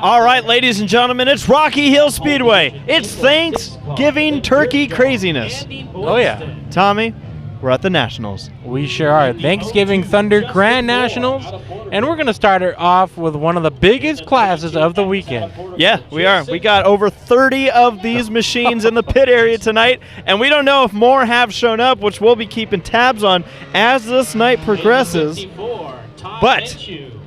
All right, ladies and gentlemen, it's Rocky Hill Speedway. It's Thanksgiving turkey craziness. Oh, yeah. Tommy, we're at the Nationals. We sure are. Thanksgiving Thunder Grand Nationals. And we're going to start it off with one of the biggest classes of the weekend. Yeah, we are. We got over 30 of these machines in the pit area tonight, and we don't know if more have shown up, which we'll be keeping tabs on as this night progresses. But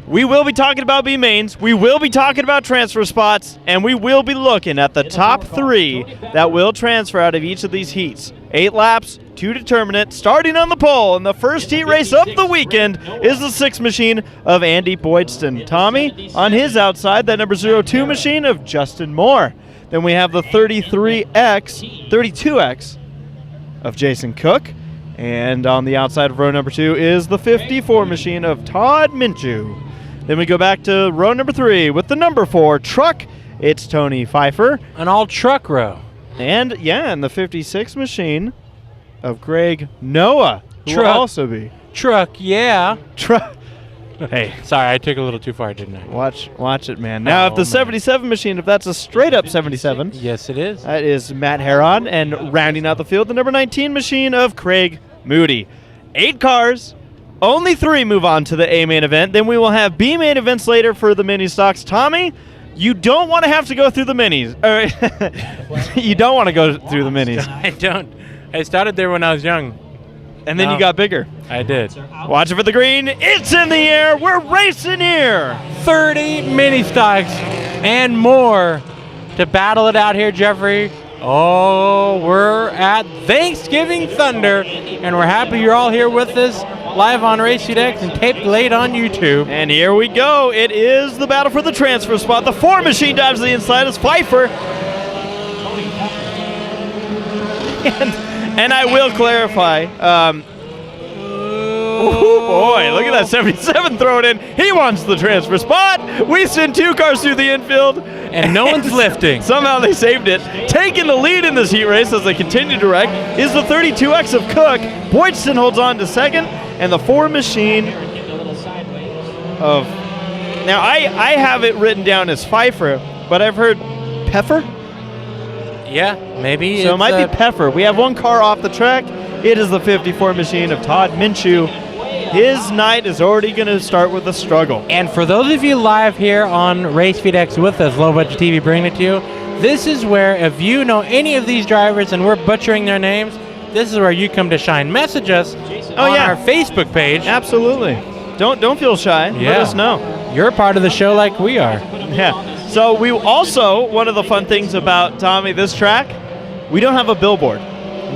we will be talking about B-mains, we will be talking about transfer spots, and we will be looking at the top 3 that will transfer out of each of these heats. 8 laps to determine it. Starting on the pole in the first heat race of the weekend is the 6 machine of Andy Boydston. Tommy, on his outside, that number 02 machine of Justin Moore. Then we have the 32X of Jason Cook. And on the outside of row number 2 is the 54 machine of Todd Minshew. Then we go back to row number 3 with the number 4 truck. It's Tony Pfeiffer. An all-truck row. And, yeah, and the 56 machine of Greg Noah, who will also be. Truck, yeah. Truck. Hey. Sorry, I took it a little too far, didn't I? Watch it, man. Now, if the 77 machine, if that's a straight-up 77. Yes, it is. That is Matt Herod. And rounding out the field, the number 19 machine of Craig Moody. 8 cars. Only 3 move on to the A main event. Then we will have B main events later for the mini stocks. Tommy, you don't want to have to go through the minis. You don't want to go through the minis. I don't. I started there when I was young. And then you got bigger. I did. Watch it for the green. It's in the air. We're racing here. 30 mini stocks and more to battle it out here, Jeffrey. Oh, we're at Thanksgiving Thunder, and we're happy you're all here with us live on RaceFeedX and taped late on YouTube. And here we go. It is the battle for the transfer spot. The 4 machine dives to the inside is Pfeiffer. And I will clarify. Oh boy, look at that 77 thrown in. He wants the transfer spot. We send 2 cars through the infield. And no one's lifting. Somehow they saved it. Taking the lead in this heat race as they continue to wreck is the 32X of Cook. Boydston holds on to second. And the 4 machine of... Now, I have it written down as Pfeiffer, but I've heard Pfeiffer? Yeah, maybe. So it might be Pfeiffer. We have 1 car off the track. It is the 54 machine of Todd Minshew. His night is already going to start with a struggle. And for those of you live here on RaceFeedX with us, Low Budget TV bringing it to you, this is where if you know any of these drivers and we're butchering their names, this is where you come to shine. Message us on our Facebook page. Absolutely. Don't feel shy. Yeah. Let us know. You're part of the show like we are. Yeah. So we also, one of the fun things about, Tommy, this track, we don't have a billboard.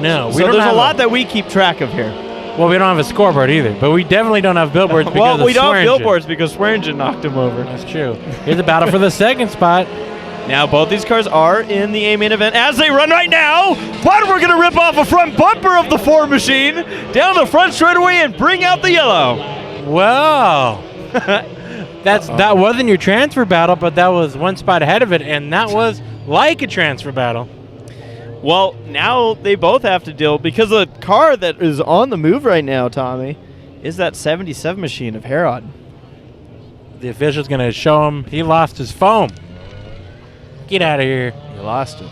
No. So there's a lot that we keep track of here. Well, we don't have a scoreboard either, but we definitely don't have billboards because we don't have Swearingen. billboards because Swearingen knocked him over. That's true. Here's a battle for the second spot. Now, both these cars are in the A main event as they run right now. But we're going to rip off a front bumper of the 4 machine down the front straightaway and bring out the yellow. Wow. That wasn't your transfer battle, but that was 1 spot ahead of it, and that was like a transfer battle. Well, now they both have to deal because the car that is on the move right now, Tommy, is that 77 machine of Herod. The official's going to show him he lost his foam. Get out of here. You lost it.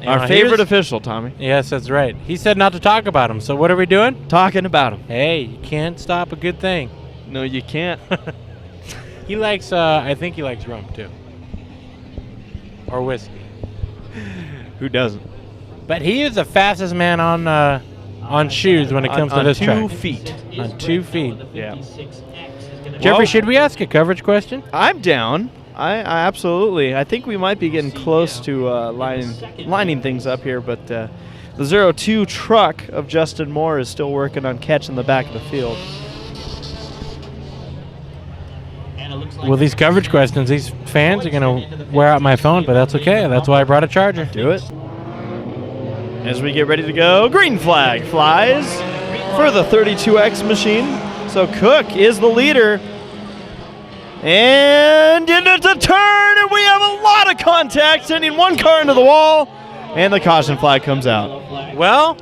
Our favorite official, Tommy. Yes, that's right. He said not to talk about him, so what are we doing? Talking about him. Hey, you can't stop a good thing. No, you can't. He likes, I think he likes rum, too. Or whiskey. Who doesn't? But he is the fastest man on shoes when it comes to this track. On 2 feet. On 2 feet. Yeah. Jeffrey, should we ask a coverage question? I'm down. I absolutely. I think we might be getting close to lining things up here, but the 02 truck of Justin Moore is still working on catching the back of the field. Well, these coverage questions, these fans are going to wear out my phone, but that's okay. That's why I brought a charger. Do it. As we get ready to go, green flag flies for the 32X machine. So Cook is the leader. And into the turn, and we have a lot of contact, sending 1 car into the wall, and the caution flag comes out. Well,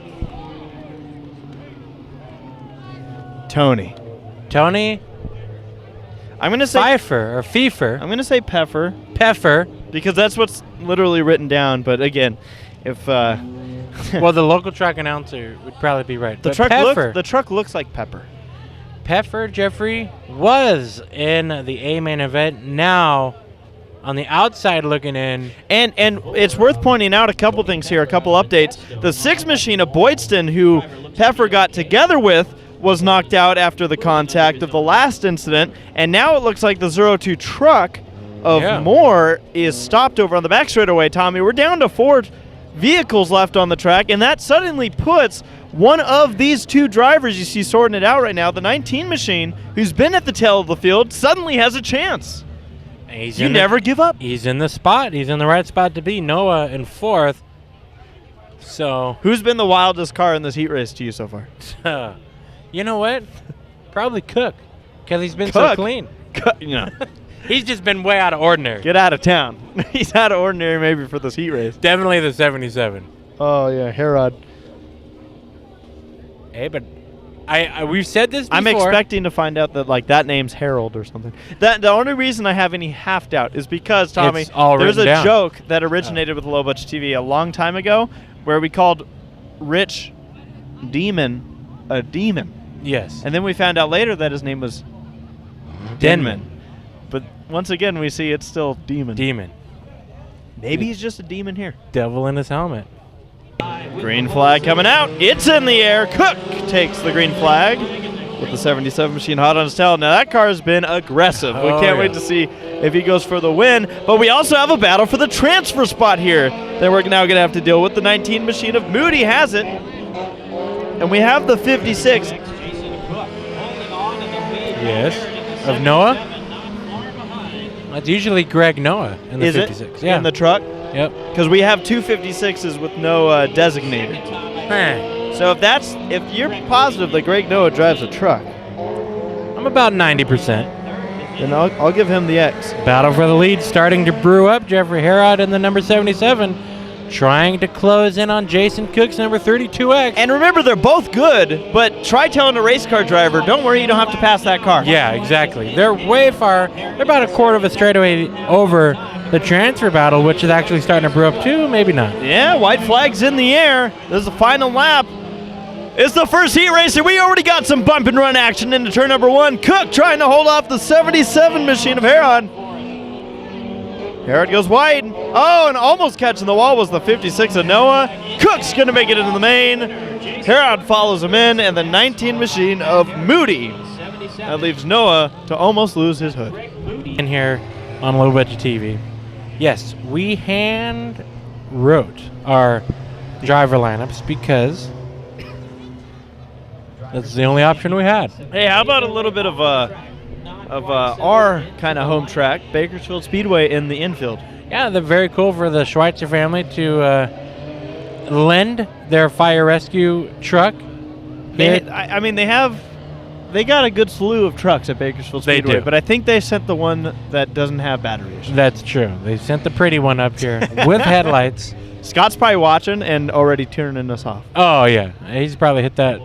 Tony. I'm going to say Pfeiffer or Pfeiffer. I'm going to say Peffer Peffer. because that's what's literally written down. But again, if Well, the local track announcer would probably be right. the But truck looks like Pepper. Peffer, Jeffrey, was in the A main event. Now, on the outside looking in. And it's worth pointing out a couple things here, a couple updates. The 6 machine of Boydston, who Peffer got together with, was knocked out after the contact of the last incident, and now it looks like the 02 truck of Moore is stopped over on the back straightaway. Tommy, we're down to 4 vehicles left on the track, and that suddenly puts one of these 2 drivers you see sorting it out right now, the 19 machine, who's been at the tail of the field, suddenly has a chance. You never give up. He's in the spot. He's in the right spot to be. Noah in 4th. So who's been the wildest car in this heat race to you so far? You know what? Probably Cook, because he's been so clean. He's just been way out of ordinary. Get out of town. He's out of ordinary maybe for this heat race. Definitely the 77. Oh, yeah, Herod. Hey, but we've said this before. I'm expecting to find out that that name's Harold or something. The only reason I have any half doubt is because, Tommy, there's a joke that originated with Low Budget TV a long time ago where we called Rich Demon a demon. Yes. And then we found out later that his name was Denman. But once again, we see it's still Demon. Demon. Maybe he's just a demon here. Devil in his helmet. Green flag coming out. It's in the air. Cook takes the green flag with the 77 machine hot on his tail. Now, that car has been aggressive. We can't wait to see if he goes for the win. But we also have a battle for the transfer spot here that we're now going to have to deal with. The 19 machine of Moody has it. And we have the 56. Yes. Of Noah? That's usually Greg Noah in the 56. Is it? Yeah. In the truck? Yep. Because we have 2 56s with no designated. So if you're positive that Greg Noah drives a truck, I'm about 90%. Then I'll give him the X. Battle for the lead starting to brew up. Jeffrey Herod in the number 77. Trying to close in on Jason Cook's number 32X. And remember, they're both good, but try telling a race car driver, don't worry, you don't have to pass that car. Yeah, exactly. They're way far. They're about a quarter of a straightaway over the transfer battle, which is actually starting to brew up too. Maybe not. Yeah, white flag's in the air. This is the final lap. It's the first heat race, and we already got some bump and run action into turn number 1. Cook trying to hold off the 77 machine of Herod. Herod goes wide. Oh, and almost catching the wall was the 56 of Noah. Cook's going to make it into the main. Herod follows him in, and the 19 machine of Moody. That leaves Noah to almost lose his hood. In here on Low Budget TV. Yes, we hand wrote our driver lineups because that's the only option we had. Hey, how about a little bit of our kind of home track, Bakersfield Speedway in the infield? Yeah, they're very cool for the Schweitzer family to lend their fire rescue truck. They got a good slew of trucks at Bakersfield Speedway, they do. But I think they sent the one that doesn't have battery issues. That's true. They sent the pretty one up here with headlights. Scott's probably watching and already turning us off. Oh, yeah. He's probably hit that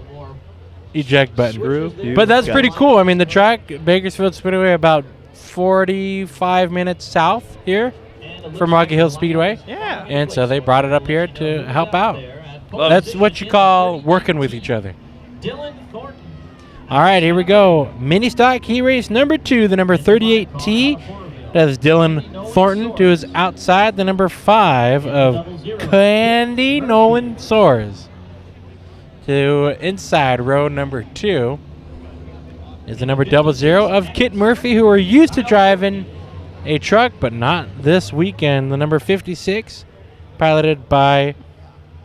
eject button. But that's pretty cool. I mean, the track, Bakersfield Speedway, about 45 minutes south here from Rocky Hill Speedway. Yeah. And so they brought it up here to help out. That's what you call working with each other. All right, here we go. Mini stock heat race number 2, the number 38T. That is Dylan Thornton to his outside, the number 5 of Candy Nolan Soares. To inside row number 2 is the number 00 of Kit Murphy, who are used to driving a truck, but not this weekend. The number 56, piloted by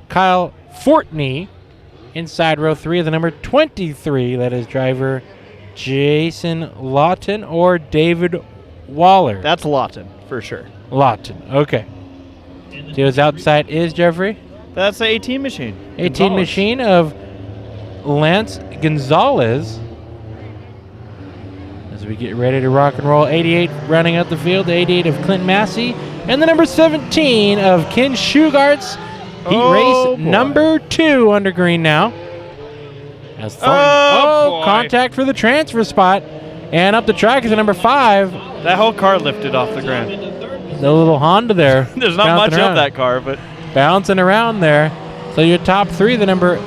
Kyle Fortney. Inside row 3 of the number 23, that is driver Jason Lawton or David Waller. That's Lawton, for sure. Lawton, okay. To his outside is Jeffrey? That's the 18 machine. 18 machine of Lance Gonzalez. As we get ready to rock and roll, 88 running out the field, the 88 of Clint Massey, and the number 17 of Ken Shugart's heat race number 2 under green now. As Thornton, contact for the transfer spot. And up the track is the number 5. That whole car lifted off the ground. The little Honda there. There's not much of that car, but bouncing around there. So your top 3, the number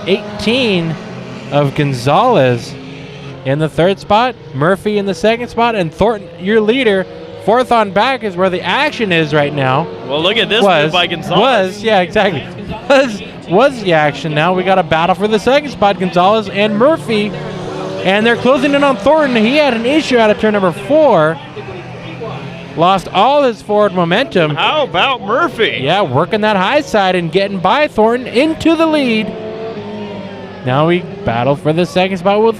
18 of Gonzalez in the 3rd spot, Murphy in the 2nd spot, and Thornton, your leader. 4th on back is where the action is right now. Well, look at this move by Gonzalez. Yeah, exactly. Was the action. Now we got a battle for the 2nd spot, Gonzalez and Murphy. And they're closing in on Thornton. He had an issue out of turn number 4. Lost all his forward momentum. How about Murphy? Yeah, working that high side and getting by Thornton into the lead. Now we battle for the 2nd spot with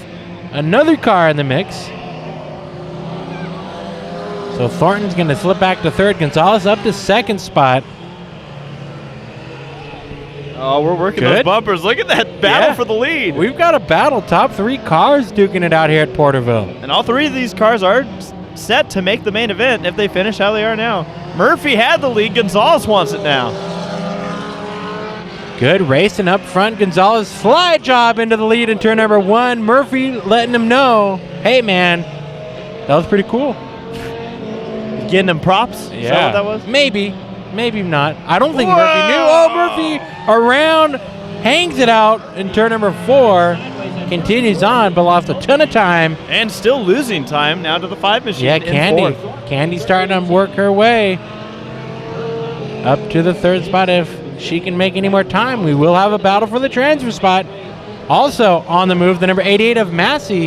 another car in the mix. So Thornton's going to slip back to 3rd. Gonzalez up to 2nd spot. Oh, we're working those bumpers. Look at that battle for the lead. We've got a battle. Top 3 cars duking it out here at Porterville. And all 3 of these cars are set to make the main event if they finish how they are now. Murphy had the lead. Gonzalez wants it now. Good racing up front. Gonzalez slide job into the lead in turn number 1. Murphy letting him know, hey, man, that was pretty cool. Getting him props? Yeah. Is that what that was? Maybe. Maybe not. I don't think Murphy knew. Oh, Murphy around, hangs it out in turn number 4. Continues on, but lost a ton of time. And still losing time now to the 5 machine. Yeah, in 4th. Candy's starting to work her way up to the 3rd spot. If she can make any more time, we will have a battle for the transfer spot. Also on the move, the number 88 of Massey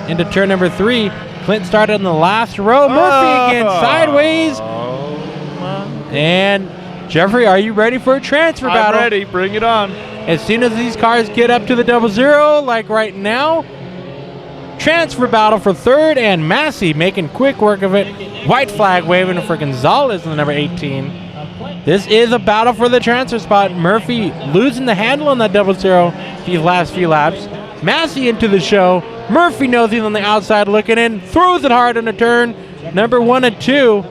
into turn number 3. Clint started in the last row. Murphy again, sideways. And Jeffrey, are you ready for a transfer battle? I'm ready. Bring it on. As soon as these cars get up to the 00, like right now, transfer battle for 3rd, and Massey making quick work of it. White flag waving for Gonzalez in the number 18. This is a battle for the transfer spot. Murphy losing the handle on that 00 these last few laps. Massey into the show. Murphy knows he's on the outside looking in, throws it hard in a turn. Number 1 and 2.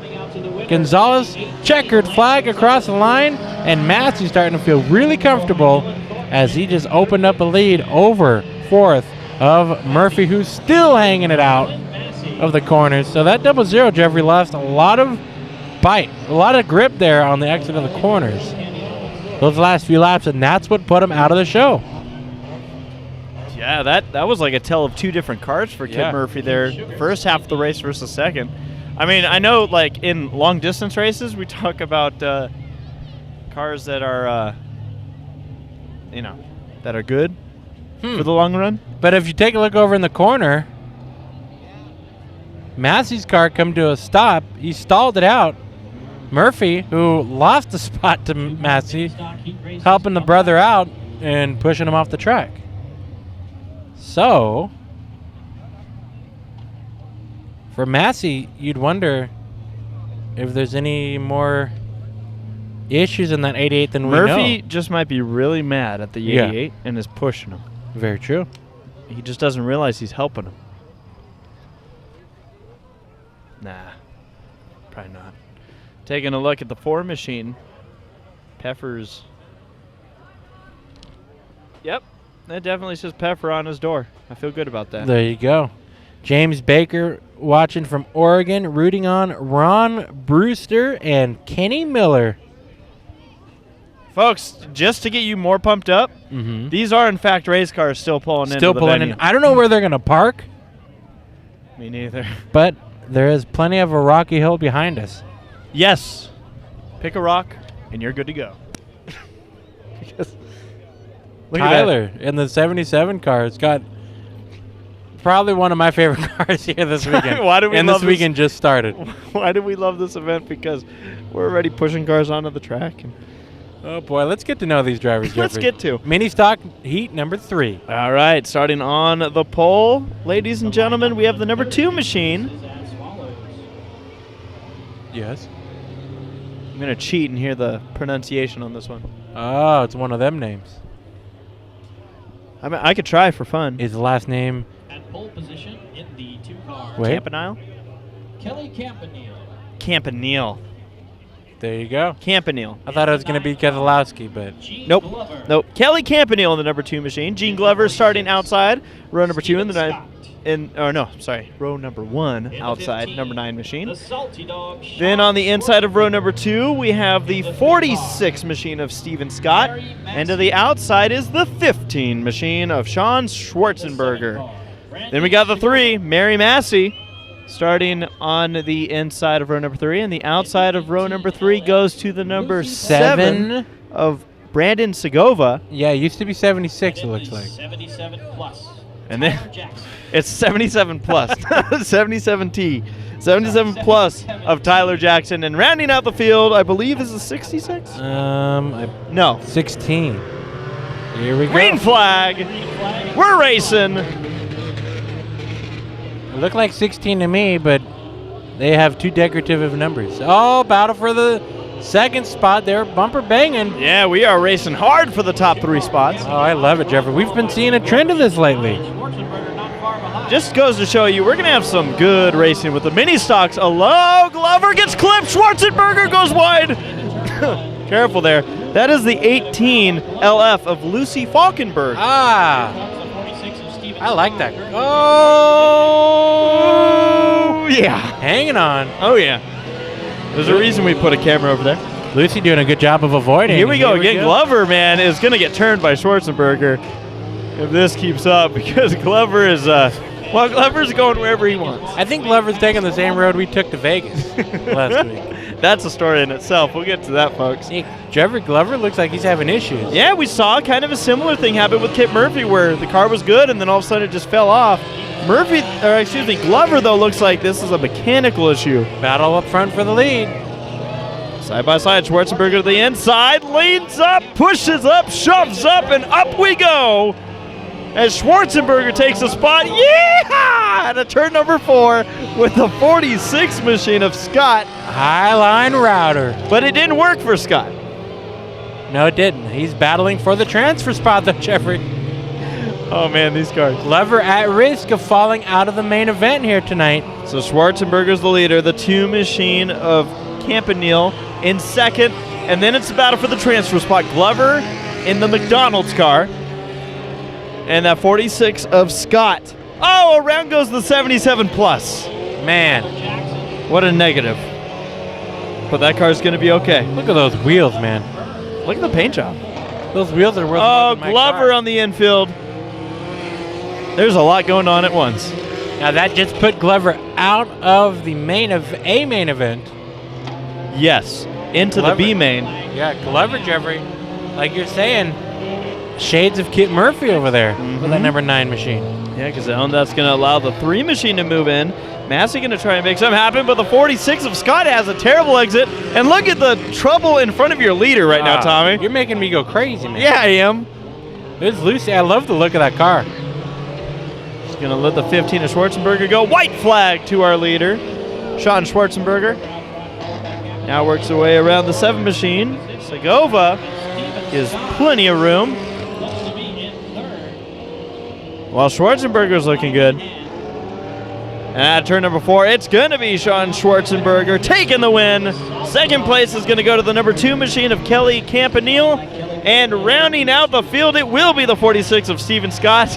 Gonzalez, checkered flag across the line, and Massey starting to feel really comfortable as he just opened up a lead over 4th of Murphy, who's still hanging it out of the corners. So that 00, Jeffrey, lost a lot of bite, a lot of grip there on the exit of the corners those last few laps, and that's what put him out of the show. Yeah, that was like a tell of 2 different cars for Kid Murphy there. First half of the race versus second. I mean, I know like in long distance races we talk about cars that are that are good for the long run. But if you take a look over in the corner, Massey's car come to a stop. He stalled it out. Murphy, who lost the spot to Massey, helping the brother out and pushing him off the track. So, for Massey, you'd wonder if there's any more issues in that 88 than we know. Murphy just might be really mad at the 88 and is pushing him. Very true. He just doesn't realize he's helping him. Nah, probably not. Taking a look at the 4 machine. Peffer's. Yep, that definitely says Peffer on his door. I feel good about that. There you go. James Baker watching from Oregon, rooting on Ron Brewster and Kenny Miller. Folks, just to get you more pumped up, these are in fact race cars still pulling in. I don't know where they're going to park. Me neither. But there is plenty of a rocky hill behind us. Yes. Pick a rock, and you're good to go. Tyler in the 77 car has got probably one of my favorite cars here this weekend. Why do we and love this weekend just started. Why do we love this event? Because we're already pushing cars onto the track. And oh, boy. Let's get to know these drivers, Jeffrey. Let's get to. Mini stock heat number 3. All right. Starting on the pole, ladies and gentlemen, we have the number 2 machine. Yes. I'm going to cheat and hear the pronunciation on this one. Oh, it's one of them names. I mean, I could try for fun. Is the last name? At pole position in the 2 cars. Wait. Campanile? Kelly Campanile. Campanile. There you go. Campanile. I thought it was going to be Keselowski, but Nope. Nope. Kelly Campanile in the number 2 machine. Gene Glover starting outside. Row number 2 in the row number 1 outside, number 9 machine. Then on the inside of row number 2, we have the 46 machine of Steven Scott. And to the outside is the 15 machine of Sean Schwarzenberger. Then we got the 3, Mary Massey, starting on the inside of row number 3. And the outside of row number 3 goes to the number 7 of Brandon Segova. Yeah, it used to be 76, it looks like. 77 plus. And then it's 77 plus, 77T, 77 plus of Tyler Jackson. And rounding out the field, I believe, is a 66? No. 16. Here we go. Green flag. We're racing. It looked like 16 to me, but they have 2 decorative numbers. Oh, battle for the second spot there, bumper banging. Yeah, we are racing hard for the top 3 spots. Oh, I love it, Jeffrey. We've been seeing a trend of this lately. Just goes to show you, we're going to have some good racing with the mini stocks. Hello, Glover gets clipped. Schwarzenberger goes wide. Careful there. That is the 18 LF of Lucy Falkenberg. Ah, I like that. Oh, yeah. Hanging on. Oh, yeah. There's a reason we put a camera over there. Lucy doing a good job of avoiding. Here we go again. Glover, man, is going to get turned by Schwarzenberger if this keeps up, because Glover is, Glover's going wherever he wants. I think Glover's taking the same road we took to Vegas last week. That's a story in itself. We'll get to that, folks. Hey, Jeffrey Glover looks like he's having issues. Yeah, we saw kind of a similar thing happen with Kit Murphy, where the car was good and then all of a sudden it just fell off. Glover, though, looks like this is a mechanical issue. Battle up front for the lead. Side by side, Schwarzenberger to the inside, leans up, pushes up, shoves up, and up we go. As Schwarzenberger takes a spot, yeah, at a turn number 4 with the 46 machine of Scott. Highline router. But it didn't work for Scott. No, it didn't. He's battling for the transfer spot, though, Jeffrey. Oh, man, these cars. Glover at risk of falling out of the main event here tonight. So Schwarzenberger's the leader, the 2 machine of Campanile in second, and then it's a battle for the transfer spot. Glover in the McDonald's car. And that 46 of Scott. Oh, around goes the 77 plus. Man. What a negative. But that car's going to be okay. Look at those wheels, man. Look at the paint job. Those wheels are worth Oh, more than my Glover car. on the infield. There's a lot going on at once. Now that just put Glover out of the main event. Yes, into Glover. the B main. Yeah, Glover, Jeffrey. Like you're saying, shades of Kit Murphy over there with that number 9 machine. Yeah, because that's going to allow the 3 machine to move in. Massey going to try and make something happen, but the 46 of Scott has a terrible exit. And look at the trouble in front of your leader right now, Tommy. You're making me go crazy, man. Yeah, I am. There's Lucy. I love the look of that car. He's going to let the 15 of Schwarzenberger go. White flag to our leader, Sean Schwarzenberger. Now works their way around the 7 machine. Segova gives plenty of room. While Schwarzenberger's looking good. And at turn number 4, it's going to be Sean Schwarzenberger taking the win. Second place is going to go to the number 2 machine of Kelly Campanile. And rounding out the field, it will be the 46 of Steven Scott.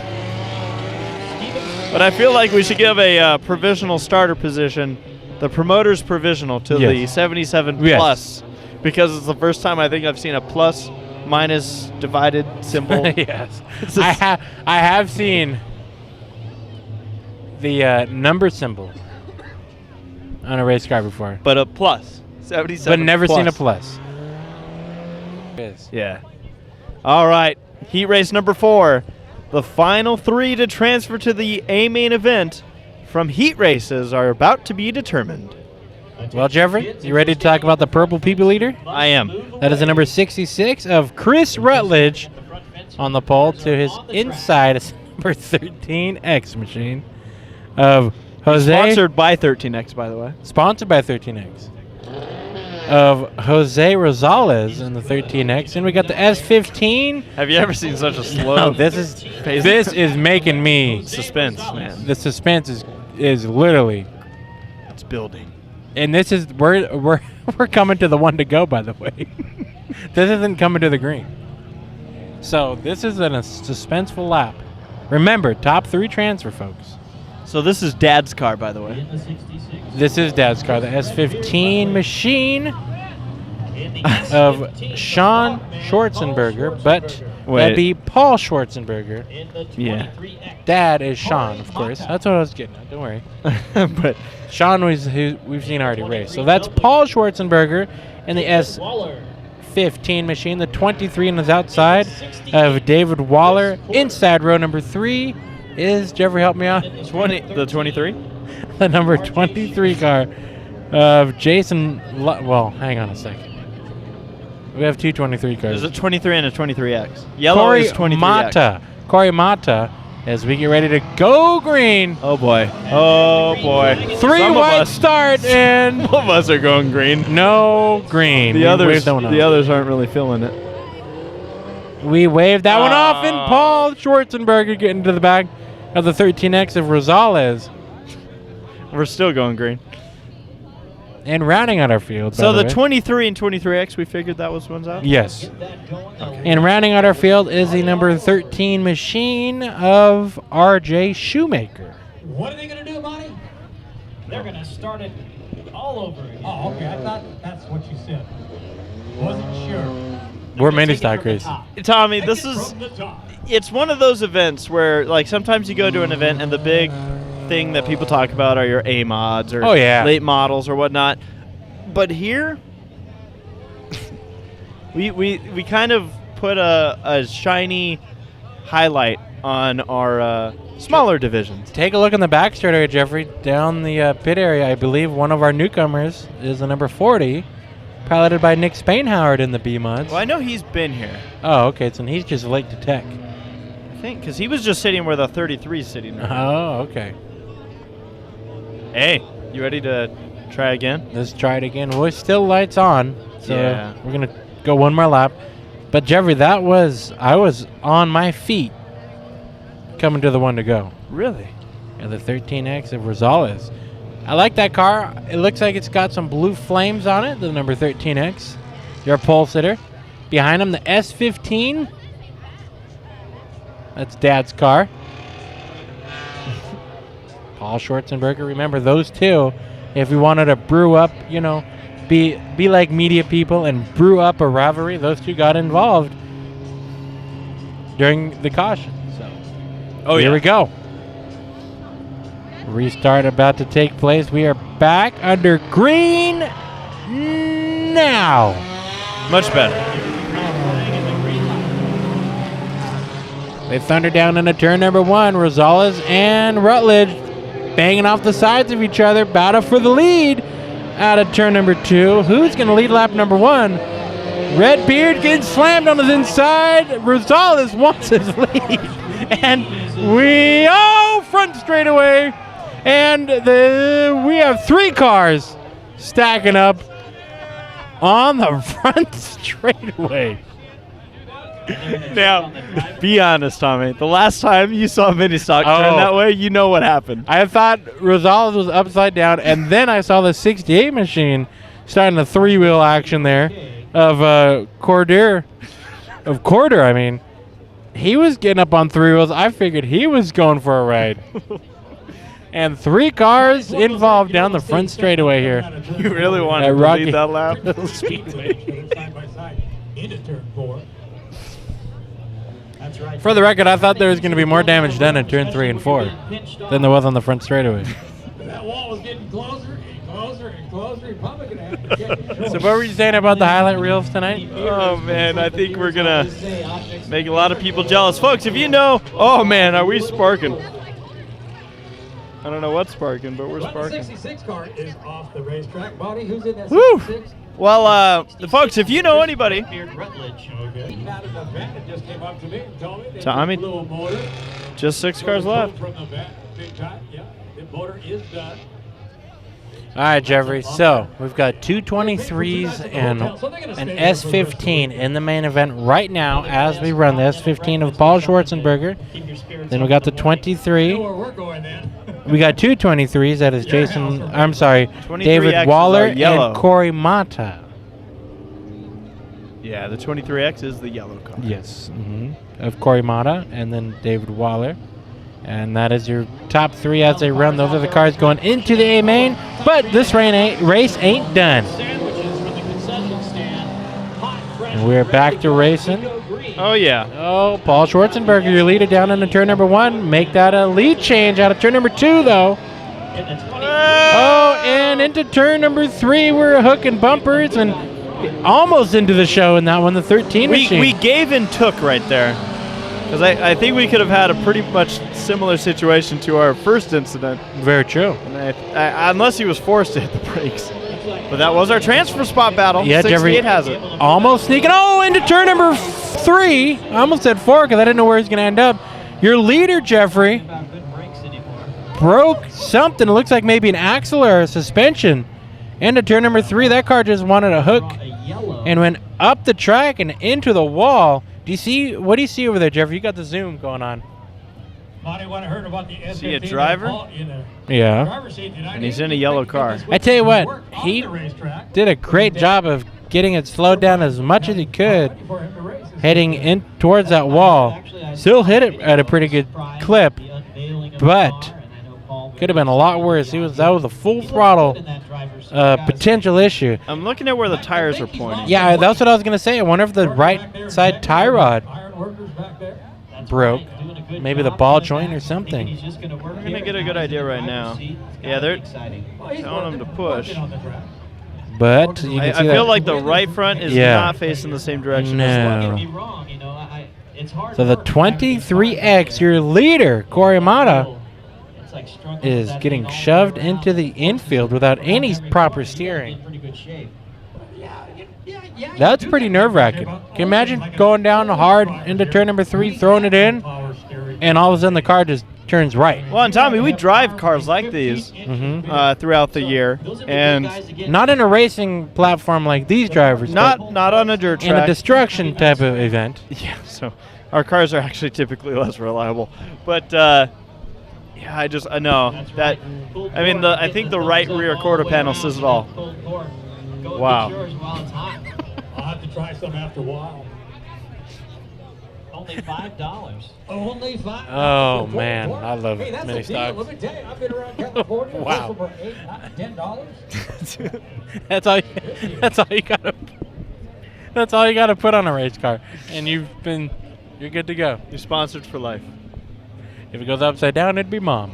But I feel like we should give a provisional starter position, the promoter's provisional, to the 77 plus. Because it's the first time I think I've seen a plus minus divided symbol. Yes. I have seen the number symbol on a race car before. But a plus. 77 But never plus. seen a plus. Yeah. All right. Heat race number 4. The final 3 to transfer to the A main event from heat races are about to be determined. Well, Jeffrey, you ready to talk about the purple people leader? I am. That is the number 66 of Chris Rutledge on the pole. To his inside is number 13X machine of Jose. Sponsored by 13X, by the way. Sponsored by 13X. Of Jose Rosales in the 13X. And we got the S15. Have you ever seen such a slow? No, this is making me suspense, man. The suspense is literally It's building. And this is we're coming to the one to go, by the way. This isn't coming to the green. So this is a suspenseful lap. Remember, top 3 transfer, folks. So this is Dad's car, by the way. In the 66. This is Dad's car, the S15 machine In the of S15, Sean the top man, Schwarzenberger, Paul but Wait. that'd be Paul Schwarzenberger. In the Yeah. 23X. Dad is Sean, of course. That's what I was getting at. Don't worry. But Sean was who we've seen already race. So that's Paul Schwarzenberger in the Waller. S15 machine. The 23 on his outside of David Waller. Inside row number 3 is, Jeffrey, help me out, the 23. the number 23 car of Jason. Well, hang on a second. We have 2 23 cars. There's a 23 and a 23X. Yellow Corey is 23X. Mata. Corey Mata, as we get ready to go green. Oh boy. Oh boy. 3 Some of white us- start and Some of us are going green. no green. The We others, waved that one off. the others aren't really feeling it. We waved that one off, and Paul Schwarzenberger getting to the back of the 13X of Rosales. We're still going green. And rounding out our field. So by the way. 23 and 23X, we figured that was one's out? Yes. That going over. And rounding out our field is the number 13 machine of RJ Shoemaker. What are they going to do, Monty? They're going to start it all over again. Oh, okay. I thought that's what you said. Wasn't sure. We're mini stock race. Tommy, this is, it's one of those events where, like, sometimes you go to an event and the big thing that people talk about are your A mods or Oh, yeah. late models or whatnot. But here, we kind of put a shiny highlight on our smaller divisions. Take a look in the back straight area, Jeffrey. Down the pit area, I believe one of our newcomers is the number 40, piloted by Nick Spainhoward in the B mods. Well, I know he's been here, Oh, okay. So he's just late to tech. I think, because he was just sitting where the 33 is sitting. Right now. Oh, okay. Hey, you ready to try again? Let's try it again. We're still lights on, so Yeah. we're gonna go one more lap. But Jeffrey, I was on my feet coming to the one to go. Really? Yeah, the 13X of Rosales. I like that car. It looks like it's got some blue flames on it. The number 13X, your pole sitter. Behind him, the S15. That's Dad's car. Paul Schwarzenberger. Remember those two. If we wanted to brew up, be like media people and brew up a rivalry, those two got involved during the caution. So, here we go. Restart about to take place. We are back under green now. Much better. They thunder down into turn number 1. Rosales and Rutledge banging off the sides of each other. Battle for the lead out of turn number 2. Who's going to lead lap number 1? Redbeard getting slammed on his inside. Rosales wants his lead. And front straightaway. And we have 3 cars stacking up on the front straightaway. Now, be honest, Tommy. The last time you saw a mini stock turn that way, you know what happened. I thought Rosales was upside down, and then I saw the 68 machine starting the 3-wheel action there of Corder. I mean, he was getting up on 3 wheels. I figured he was going for a ride. And 3 cars involved down the front straightaway here. You really wanted to Rocky. lead that lap? Speedway. Side by side into turn 4. That's right. For the record, I thought there was going to be more damage done in turn 3 and 4 than there was on the front straightaway. That wall was getting closer and closer and closer. You're probably going to have to get So what were you saying about the highlight reels tonight? Oh, man, I think we're going to make a lot of people jealous. Folks, if you know, oh, man, are we sparking? I don't know what's sparking, but we're sparking. The 66 car is off the racetrack. Bonnie, who's in that Woo! 66? Well, folks, if you know anybody, Rutledge. Okay. Out of the vet that just came up to me and told me that Tommy, the little motor just 6 cars left. from the vet, big time. Yeah, the motor is done. All right, Jeffrey. So we've got 2 23s and an S15 in the main event right now as we run the S15 of Paul Schwarzenberger. Then we got the 23 Where we're going then. We got two 23s. That is Jason. I'm sorry, 23Xs David are Waller yellow. and Corey Mata. Yeah, the 23X is the yellow car. Yes. Of Corey Mata and then David Waller. And that is your top three as they run. Those are the cars going into the A main. But this race ain't done. And we're back to racing. Oh, yeah. Oh, Paul Schwarzenberger, your leader down into turn number 1. Make that a lead change out of turn number 2, though. Oh, and into turn number 3, we're hooking bumpers and almost into the show in that one, the 13 machine. We gave and took right there. Because I think we could have had a pretty much similar situation to our first incident. Very true. And unless he was forced to hit the brakes. But that was our transfer spot battle. Yeah, 68 Jeffrey has it. almost sneaking. Oh, into turn number 3. I almost said 4 because I didn't know where he's going to end up. Your leader, Jeffrey, broke something. It looks like maybe an axle or a suspension. Into turn number 3. That car just wanted a hook and went up the track and into the wall. What do you see over there, Jeffrey? You got the zoom going on. Monty, when I heard about the S15, See a driver? Yeah. And he's in a yellow car. I tell you what, he did a great job of getting it slowed down as much as he could, heading in towards that wall. Still hit it at a pretty good clip, but could have been a lot worse. That was a full throttle potential issue. I'm looking at where the tires are pointing. Yeah, that's what I was going to say. I wonder if the right side tie rod broke. Maybe the ball joint or something. We're going to get a good idea right now. Yeah, they're telling him to push. But you can I see feel that. like the right front is not facing the same direction as the left. So the 23X, your leader, Corey Mata, is getting shoved into the infield without any proper steering. That's pretty nerve-wracking. Can you imagine going down hard into turn number 3, throwing it in, and all of a sudden the car just turns right? Well, and Tommy, we drive cars like these throughout the year, and not in a racing platform like these drivers. Not on a dirt track. In a destruction type of event. Yeah, so our cars are actually typically less reliable. But yeah, I know that. I mean, I think the right rear quarter panel says it all. Wow. I'll have to try some after a while. Only $5. Only $5. Oh man, I love Hey, that's mini a deal. stocks. Let me tell you, I've been around California. Wow. For $8, $10. That's all you gotta. That's all you gotta put on a race car, and you're good to go. You're sponsored for life. If it goes upside down, it'd be mom.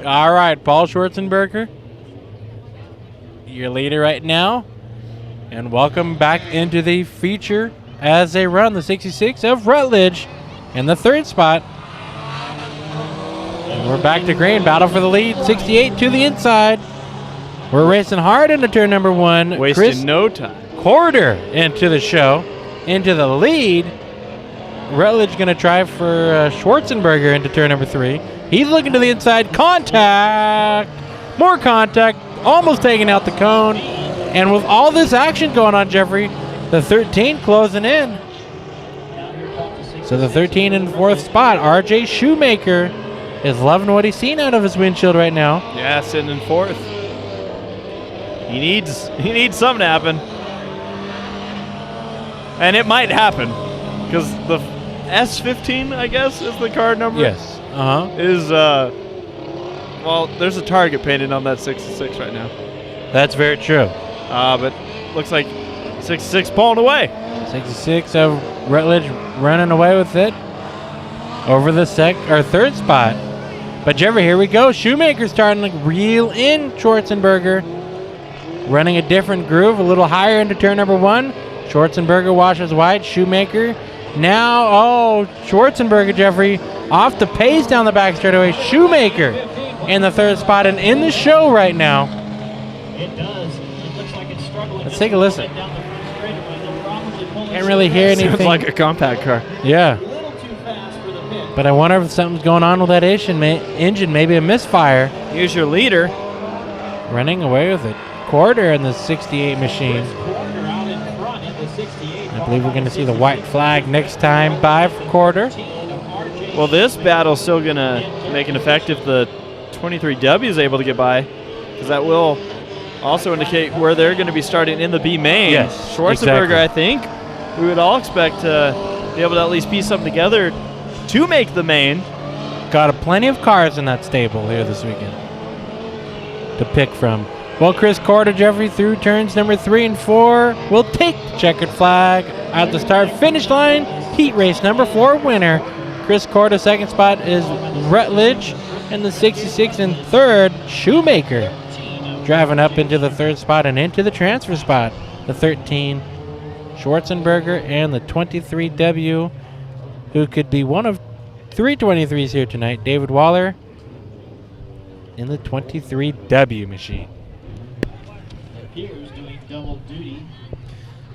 All right, Paul Schwarzenberger, your leader right now, and welcome back into the feature as they run the 66 of Rutledge in the 3rd spot. And we're back to green, battle for the lead, 68 to the inside. We're racing hard into turn number 1. Wasting Chris no time. Quarter into the show, into the lead. Rutledge going to try for Schwarzenberger into turn number 3. He's looking to the inside. Contact. More contact. Almost taking out the cone. And with all this action going on, Jeffrey, the 13 closing in. So the 13 in 4th spot, RJ Shoemaker, is loving what he's seen out of his windshield right now. Yeah, sitting in 4th. He needs something to happen. And it might happen. Because the S15, I guess, is the car number. Yes. Is, well, there's a target painted on that 66 right now. That's very true. But looks like 66 pulling away. 66 of Rutledge running away with it over the 3rd spot. But Jeffrey, here we go. Shoemaker's starting to reel in Schwarzenberger. Running a different groove, a little higher into turn number 1. Schwarzenberger washes wide. Shoemaker now, Schwarzenberger, Jeffrey, off the pace down the back straightaway. Shoemaker in the 3rd spot and in the show right now. It does. It looks like it's struggling. Let's take a listen. Can't really hear anything. Sounds like a compact car. Yeah. A little too fast for the pit. But I wonder if something's going on with that engine, maybe a misfire. Here's your leader. Running away with it. Quarter in the 68 machine. Quarter out in front in the 68. I believe we're going to see the white flag next time by for Quarter. Well, this battle's still going to make an effect if the 23W is able to get by, because that will also indicate where they're going to be starting in the B main. Yes, Schwarzenberger, exactly. I think, we would all expect to be able to at least piece something together to make the main. Got plenty of cars in that stable here this weekend to pick from. Well, Chris Corda, Jeffrey, through turns number 3 and 4, will take the checkered flag at the start-finish line. Heat race number 4 winner. Chris Corda, second spot is Rutledge, and the 66 and third, Shoemaker. Driving up into the third spot and into the transfer spot, the 13, Schwarzenberger, and the 23W, who could be one of 3 23s here tonight, David Waller, in the 23W machine. Appears doing double duty.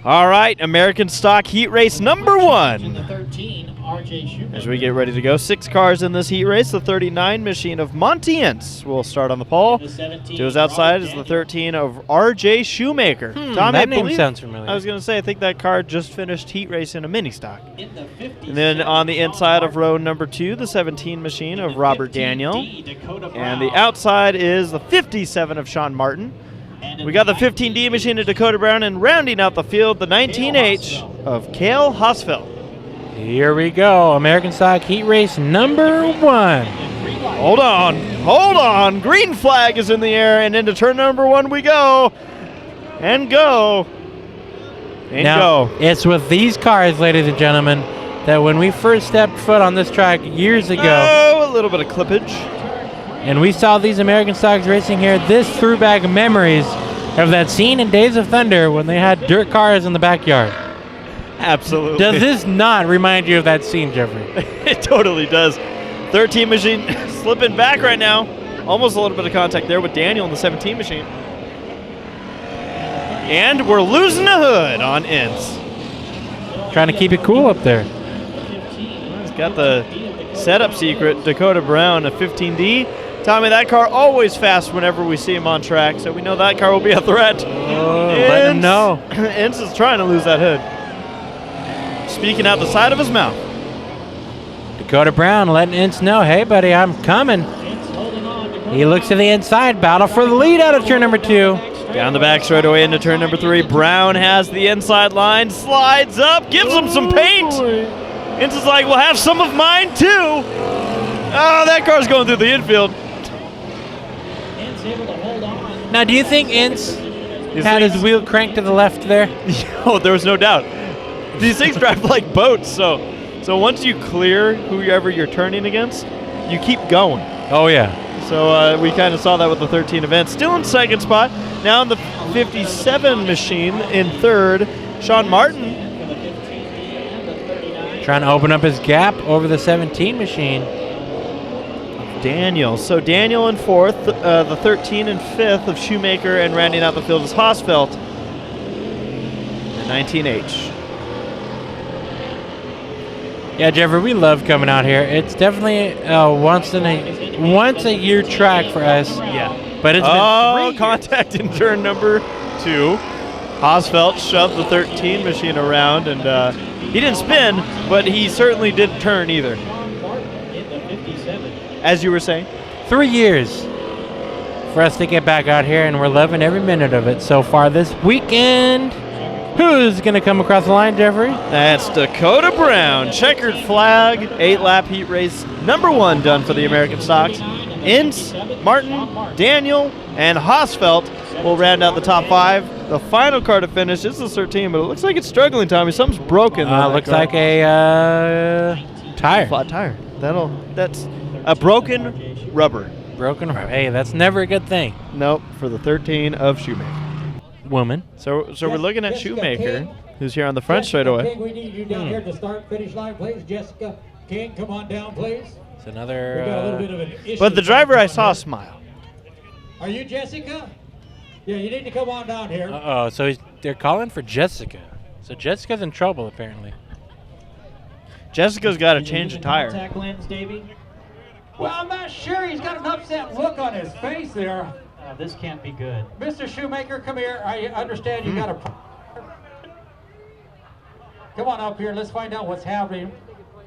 All right, American Stock Heat Race number In 1. the 13, RJ Shoemaker. As we get ready to go, 6 cars in this heat race. The 39 machine of Monty Ince will start on the pole. The 17, To his outside is the Robert 13 of RJ Shoemaker. Tommy, I that name believe- sounds familiar. I was going to say, I think that car just finished heat race in a mini stock. In the 50, And then on the inside of row number 2, the 17 machine of Robert Daniel. And the outside is the 57 of Sean Martin. We got the 15D machine of Dakota Brown, and rounding out the field, the 19H of Cale Hosfeld. Here we go, American Stock Heat Race number 1. Hold on. Green flag is in the air, and into turn number 1 we go. And go. And Now, go. it's with these cars, ladies and gentlemen, that when we first stepped foot on this track years ago, Oh, a little bit of clippage. and we saw these American Stocks racing here, this threw back memories of that scene in Days of Thunder when they had dirt cars in the backyard. Absolutely. Does this not remind you of that scene, Jeffrey? It totally does. 13 machine slipping back right now. Almost a little bit of contact there with Daniel in the 17 machine. And we're losing a hood on Ince. Trying to keep it cool up there. He's got the setup secret, Dakota Brown, a 15D. Tommy, that car always fast whenever we see him on track, so we know that car will be a threat. Let him know. Ince is trying to lose that hood. Speaking out the side of his mouth. Dakota Brown letting Ince know, hey, buddy, I'm coming. He looks to the inside, battle for the lead out of turn number 2. Down the back straightaway into turn number 3. Brown has the inside line, slides up, gives him some paint. Ince is like, well, have some of mine too. Oh, that car's going through the infield. Ince able to hold on. Now, do you think Ince had his wheel cranked to the left there? Oh, there was no doubt. These things drive like boats, so once you clear whoever you're turning against, you keep going. Oh, yeah. So we kind of saw that with the 13 event. Still in second spot. Now in the 57 machine in third, Sean Martin. Trying to open up his gap over the 17 machine. Daniel. So Daniel in fourth, the 13 and fifth of Shoemaker, and rounding out the field is Hosfeld. The 19H. Yeah, Jeffrey, we love coming out here. It's definitely once a year track for us. Yeah. But it's been 3 years. Contact in turn number 2. Hosfeld shoved the 13 machine around, and he didn't spin, but he certainly didn't turn either. In the 57. As you were saying. 3 years for us to get back out here, and we're loving every minute of it so far this weekend. Who's going to come across the line, Jeffrey? That's Dakota Brown. Checkered flag, 8-lap heat race, number 1 done for the American Stocks. Ince, Martin, Daniel, and Hosfeld will round out the top 5. The final car to finish is the 13, but it looks like it's struggling, Tommy. Something's broken. on that Looks car. like a tire. Flat tire. That's a broken rubber. Broken rubber. Hey, that's never a good thing. Nope, for the 13 of Shoemaker. Woman. So we're looking at Jessica Shoemaker, King. who's here on the front Jessica straightaway. King, we need you down here at the start finish line, please. Jessica King, come on down, please. It's We got a little another. bit of an issue. But the driver I going saw here. smile. Are you Jessica? Yeah, you need to come on down here. Uh-oh, so they're calling for Jessica. So Jessica's in trouble, apparently. Jessica's got to Did you change use a the tire. Contact lens, Davey? Well, I'm not sure. He's got an upset look on his face there. This can't be good. Mr. Shoemaker, come here. I understand you got a. Come on up here. Let's find out what's happening.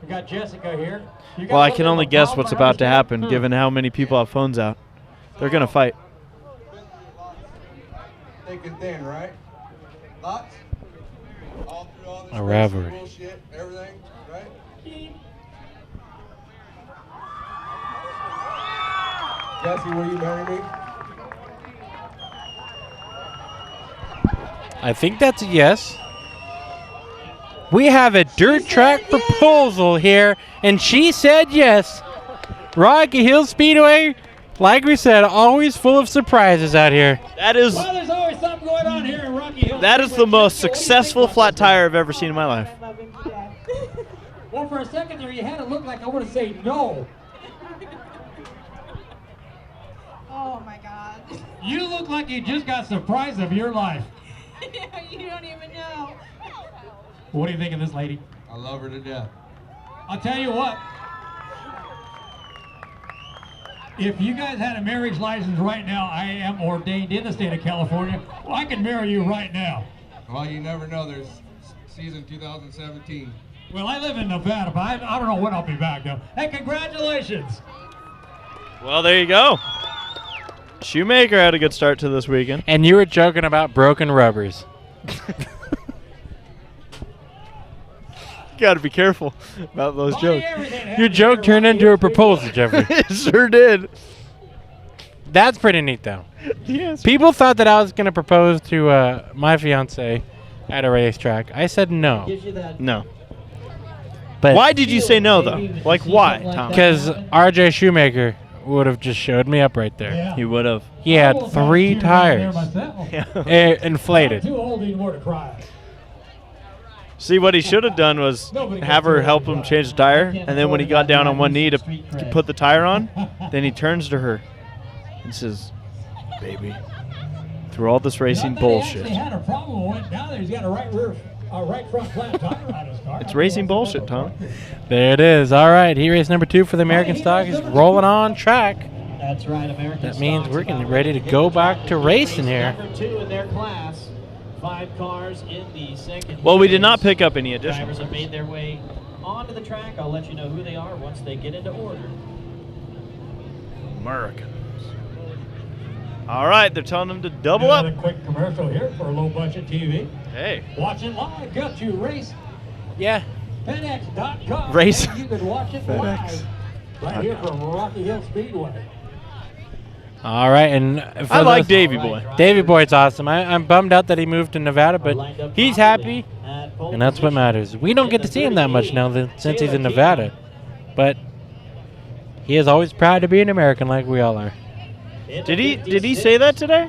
We got Jessica here. You got Well, a I little can bit of only a guess problem, what's I about to understand? happen, given how many people have phones out. They're going to fight. Thick and thin, right? Lots? All through all this A racing rivalry. bullshit, everything, right? Jesse, will you marry me? I think that's a yes. We have a dirt track proposal here, and she said yes. Rocky Hill Speedway, like we said, always full of surprises out here. That is Well, there's always something going on here in Rocky Hill. that is the most successful flat tire I've ever seen in my life. Well, for a second there, you had it look like I want to say no. Oh my God. You look like you just got surprise of your life. You don't even know. What do you think of this lady? I love her to death. I'll tell you what. If you guys had a marriage license right now, I am ordained in the state of California. Well, I can marry you right now. Well, you never know. There's season 2017. Well, I live in Nevada, but I don't know when I'll be back, though. Hey, congratulations. Well, there you go. Shoemaker had a good start to this weekend. And you were joking about broken rubbers. Got to be careful about those jokes. Your joke turned into a proposal, Jeffrey. It sure did. That's pretty neat, though. Yes. People thought that I was going to propose to my fiance at a racetrack. I said no. No. But Why did you say no, though? Like, why, Tom? Because RJ Shoemaker would have just showed me up right there. Yeah. He would have. He had 3 tires inflated. Too old anymore to cry. See, what he should have done was have her help him change the tire, and then when he got down on one knee to put the tire on, then he turns to her and says, "Baby, through all this racing bullshit, He had a problem when went down there. He's got a right front flat tire on his car. it's racing bullshit, Tom." There it is. All right, heat race number 2 for the American stock is rolling on track. That's right, American That means Stock's we're getting about ready to go back to racing here. Number 2 in their class. 5 cars in the second. Well, we did not race. pick up any Drivers additional. have made their way onto the track. I'll let you know who they are once they get into order. Americans. All right, they're telling them to double up. Another quick commercial here for low budget TV. Hey, Watch it live. Got you race. Yeah. FedEx.com. Race. You can watch it FedEx. live. Right here from Rocky Hill Speedway. All right, and for I like those- Davey Boy. Davey Boy's awesome. I'm bummed out that he moved to Nevada, but he's happy, and that's what matters. We don't get to see him that much now since he's in Nevada, but he is always proud to be an American like we all are. Did he say that today?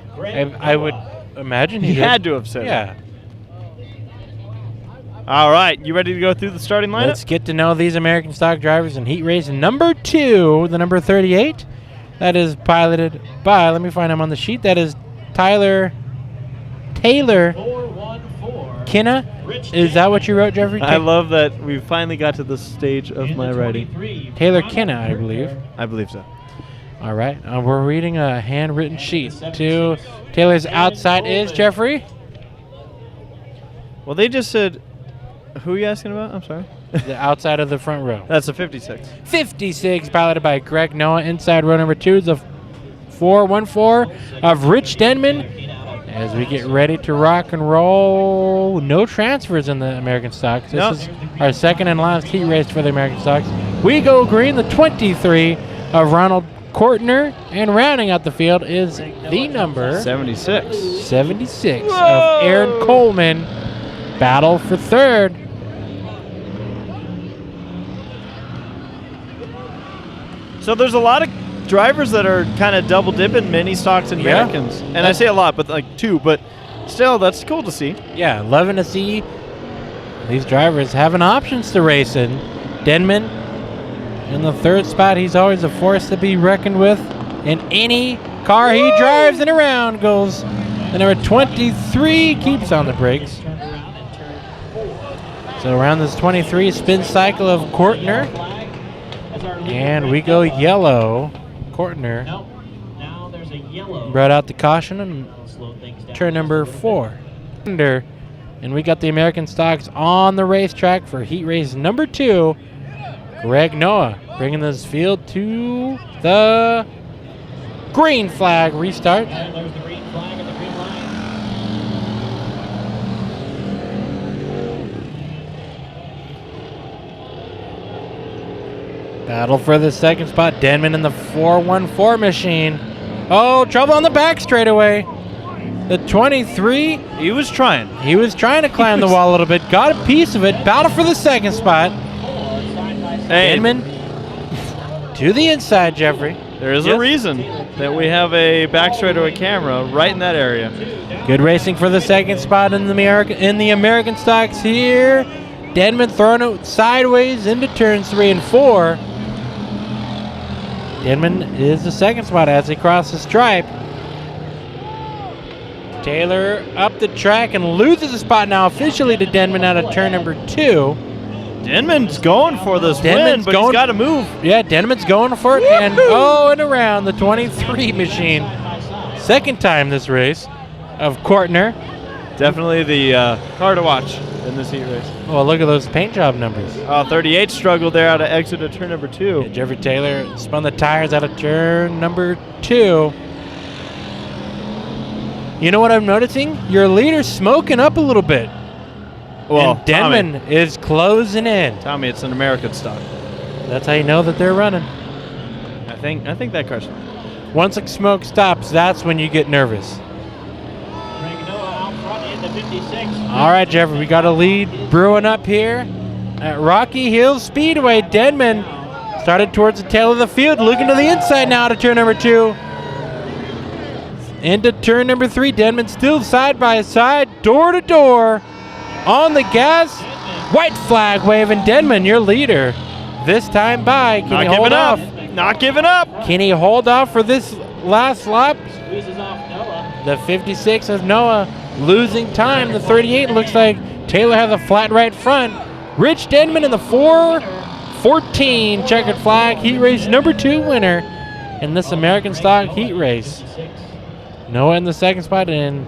I would imagine he He did. had to have said Yeah. it. All right, you ready to go through the starting lineup? Let's get to know these American stock drivers in heat race number 2, the number 38. That is piloted by, let me find him on the sheet, that is Taylor 414. Kinna. Is that what you wrote, Jeffrey? I love that we finally got to the stage of my writing. Taylor Kinna, I believe. I believe so. All right, we're reading a handwritten sheet. To Taylor's outside is Jeffrey. Well, they just said, who are you asking about? I'm sorry. The outside of the front row. That's a 56. 56, piloted by Greg Noah. Inside row number 2 is a 414 of Rich Denman. As we get ready to rock and roll, no transfers in the American stocks. This is our second and last heat race for the American stocks. We go green, the 23 of Ronald Courtner, and rounding out the field is the number 76. 76 Whoa! of Aaron Coleman. Battle for third. So there's a lot of drivers that are kind of double dipping mini stocks and Yeah. Americans. And I say a lot, but like 2, but still, that's cool to see. Yeah, loving to see these drivers having options to race in. Denman in the 3rd spot. He's always a force to be reckoned with. In any car he drives and around goes the number 23, keeps on the brakes. Turned around in turn 4. So around this 23 spin cycle of Courtner. Flag as our leader, And we Greg go Noah. yellow. Courtner Nope. Now there's a yellow. brought out the caution and Slow things down turn just number a little 4. And we got the American stocks on the racetrack for heat race number 2. Greg Noah bringing this field to the green flag restart. And there's the green flag and the green line. Battle for the second spot. Denman in the 414 machine. Oh, trouble on the back straightaway. The 23. He was trying. He was trying to climb the wall a little bit. Got a piece of it. Battle for the second spot. Hey, Denman to the inside, Jeffrey. there is Yes. a reason that we have a back straightaway camera right in that area. Good racing for the second spot in the American stocks here. Denman throwing it sideways into turns 3 and 4. Denman is the second spot as he crosses the stripe. Taylor up the track and loses the spot now officially to Denman out of turn number 2. Denman's going for this Denman's win, but going- he's got to move. Yeah, Denman's going for it, and and around the 23 machine. Second time this race of Kortner. Definitely the car to watch in this heat race. Well, look at those paint job numbers. 38 struggled there out of exit of turn number 2. Yeah, Jeffrey Taylor spun the tires out of turn number 2. You know what I'm noticing? Your leader's smoking up a little bit. Well, and Denman is closing in. Tommy, it's an American stock. That's how you know that they're running. I think that car's. Once the smoke stops, that's when you get nervous. Out front in the 56. All right, Jeffrey, we got a lead brewing up here at Rocky Hill Speedway. Denman started towards the tail of the field, looking to the inside now to turn number 2. Into turn number 3, Denman still side by side, door to door, on the gas. White flag waving. Denman, your leader. This time by. Can Not he hold giving off? up. Not giving up. Can he hold off for this last lap? Squeezes off Noah. The 56 of Noah losing time. The 38 looks like Taylor has a flat right front. Rich Denman in the 414 checkered flag heat race number 2 winner in this American stock heat race. Noah in the second spot, and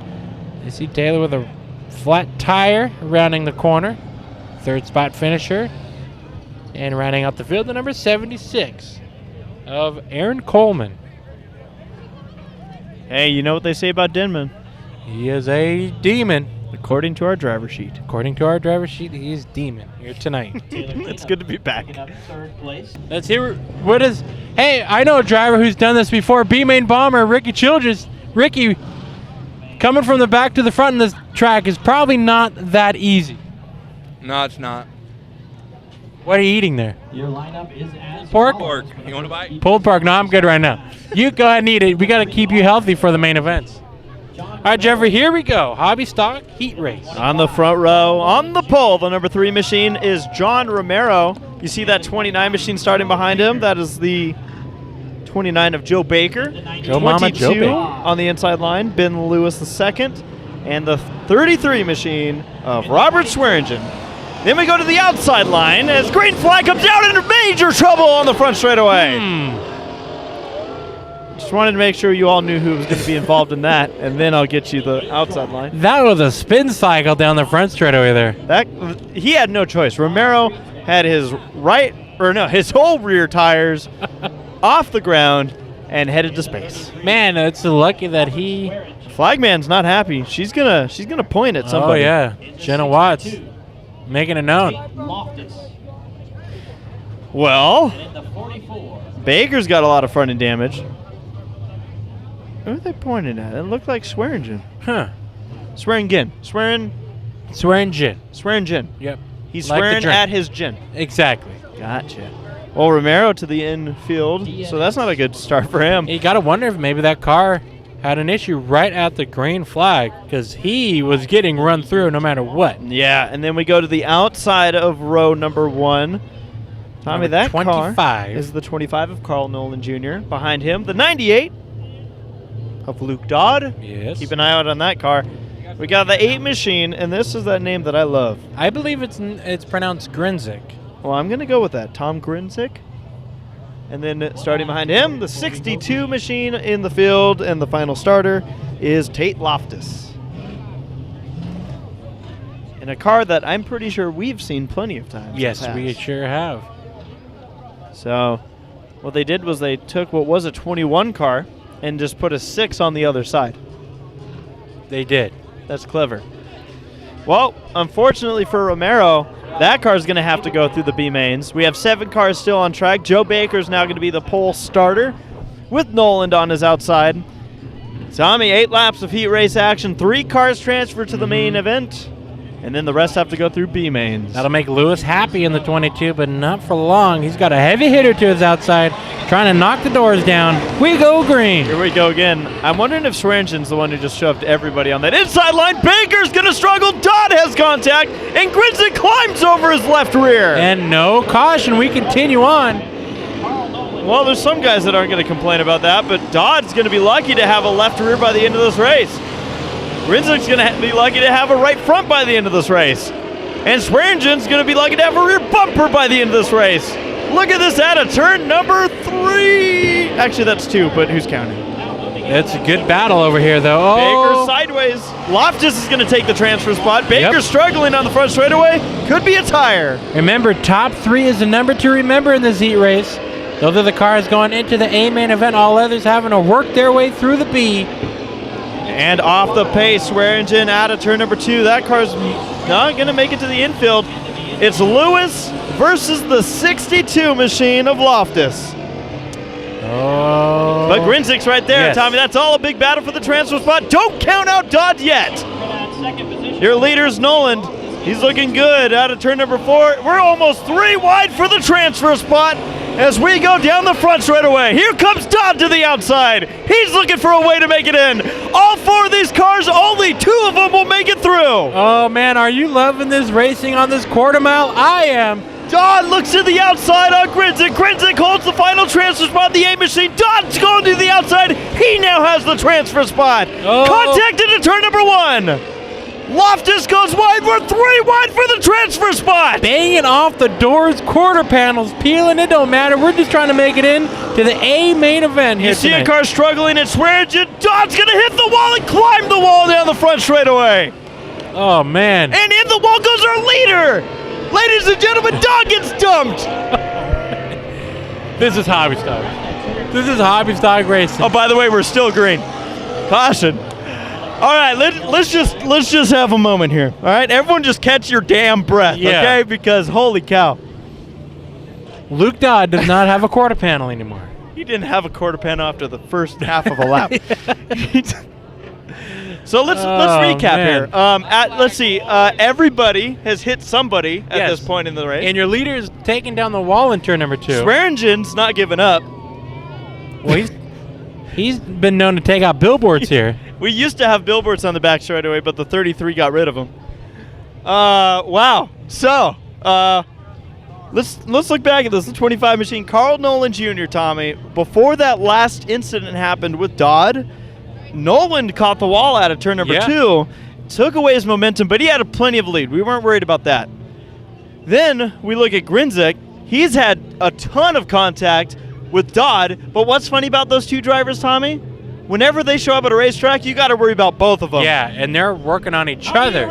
you see Taylor with a flat tire rounding the corner. Third spot finisher. And rounding out the field, the number 76 of Aaron Coleman. Hey, you know what they say about Denman? He is a demon. According to our driver sheet. According to our driver sheet, he is demon here tonight. It's good to be back. Picking up third place. Let's hear what is. Hey, I know a driver who's done this before. B-Main Bomber, Ricky Childress. Ricky, coming from the back to the front in this track is probably not that easy. No, it's not. What are you eating there? Your lineup is as Pork? Pork. You want to bite? Pulled pork. No, I'm good right now. You go ahead and eat it. We got to keep you healthy for the main events. All right, Jeffrey, here we go. Hobby stock heat race. On the front row, on the pole, the number 3 machine is John Romero. You see that 29 machine starting behind him? That is the 29 of Joe Baker. Joe Mama, Joe 22 Baker. on the inside line, Ben Lewis II. And the 33 machine of Robert Swearingen. Then we go to the outside line as green flag comes out into major trouble on the front straightaway. Just wanted to make sure you all knew who was going to be involved in that, and then I'll get you the outside line. That was a spin cycle down the front straightaway there. He had no choice. Romero had his his whole rear tires off the ground and headed to space. Man, it's lucky that he. Flagman's not happy. She's gonna point at somebody. Oh yeah, Jenna Watts making it known. Loftus. Well, And in the 44. Baker's got a lot of front end damage. Who are they pointing at? It looked like Swearingen. Huh? Swearingen. Swearingen. Swearingen. Yep. He's Like the swearing drink. at his gin. Exactly. Gotcha. Well, Romero to the infield, so that's not a good start for him. You gotta wonder if maybe that car had an issue right at the green flag because he was getting run through no matter what. Yeah, and then we go to the outside of row number 1. Tommy, Number that 25. car is the 25 of Carl Nolan Jr. Behind him, the 98 of Luke Dodd. Yes. Keep an eye out on that car. We got the 8 machine, and this is that name that I love. I believe it's pronounced Grinzik. Well, I'm going to go with that. Tom Grinzik. And then starting behind him, the 62 machine in the field, and the final starter is Tate Loftus. In a car that I'm pretty sure we've seen plenty of times. in the Yes, we past. sure have. So what they did was they took what was a 21 car and just put a 6 on the other side. They did. That's clever. Well, unfortunately for Romero, that car's going to have to go through the B mains. We have 7 cars still on track. Joe Baker's now going to be the pole starter with Noland on his outside. Tommy, 8 laps of heat race action. 3 cars transferred to the main event, and then the rest have to go through B mains. That'll make Lewis happy in the 22, but not for long. He's got a heavy hitter to his outside, trying to knock the doors down. We go green. Here we go again. I'm wondering if Swearingen's the one who just shoved everybody on that inside line. Baker's going to struggle. Dodd has contact, and Grinzik climbs over his left rear. And no caution. We continue on. Well, there's some guys that aren't going to complain about that, but Dodd's going to be lucky to have a left rear by the end of this race. Grinzik's going to be lucky to have a right front by the end of this race. And Swearingen's going to be lucky to have a rear bumper by the end of this race. Look at this out of turn number 3. Actually, that's 2, but who's counting? It's a good battle over here, though. Baker sideways. Loftus is going to take the transfer spot. Baker struggling on the front straightaway. Could be a tire. Remember, top 3 is the number to remember in this heat race. Those are the cars going into the A main event. All others having to work their way through the B. And off the pace, Swearingen out of turn number 2. That car's not going to make it to the infield. It's Lewis versus the 62 machine of Loftus. Oh. But Grinzik's right there, Yes. Tommy. That's all a big battle for the transfer spot. Don't count out Dodd yet. Your leader's Noland. He's looking good out of turn number 4. We're almost 3 wide for the transfer spot as we go down the front straight away. Here comes Dodd to the outside. He's looking for a way to make it in. All 4 of these cars, only 2 of them will make it through. Oh, man, are you loving this racing on this quarter mile? I am. Dodd looks to the outside on Grinzik. Grinzik holds the final transfer spot. The A machine. Dodd's going to the outside. He now has the transfer spot. Oh. Contact into turn number 1. Loftus goes wide. We're 3 wide for the transfer spot. Banging off the doors, quarter panels, peeling. It don't matter. We're just trying to make it in to the A main event here You see tonight. a car struggling at Swearingen. Dodd's going to hit the wall and climb the wall down the front straightaway. Oh, man. And in the wall goes our leader. Ladies and gentlemen, Dodd gets dumped. This is hobby stock. This is hobby stock racing. Oh, by the way, we're still green. Caution. All right, let's just have a moment here. All right, everyone, just catch your damn breath, Yeah. okay? Because holy cow, Luke Dodd does not have a quarter panel anymore. he didn't have a quarter panel after the first half of a lap. So let's recap man. here. Let's see. Everybody has hit somebody at Yes. this point in the race. And your leader is taking down the wall in turn number 2. Swearingen's not giving up. Well, he's been known to take out billboards here. We used to have billboards on the back straightaway, but the 33 got rid of them. Wow. So let's look back at this. The 25 machine, Carl Noland Jr. Tommy. Before that last incident happened with Dodd, Noland caught the wall out of turn number 2, took away his momentum, but he had plenty of lead. We weren't worried about that. Then we look at Grinzik. He's had a ton of contact with Dodd, but what's funny about those 2 drivers, Tommy? Whenever they show up at a racetrack, you got to worry about both of them. Yeah, and they're working on each other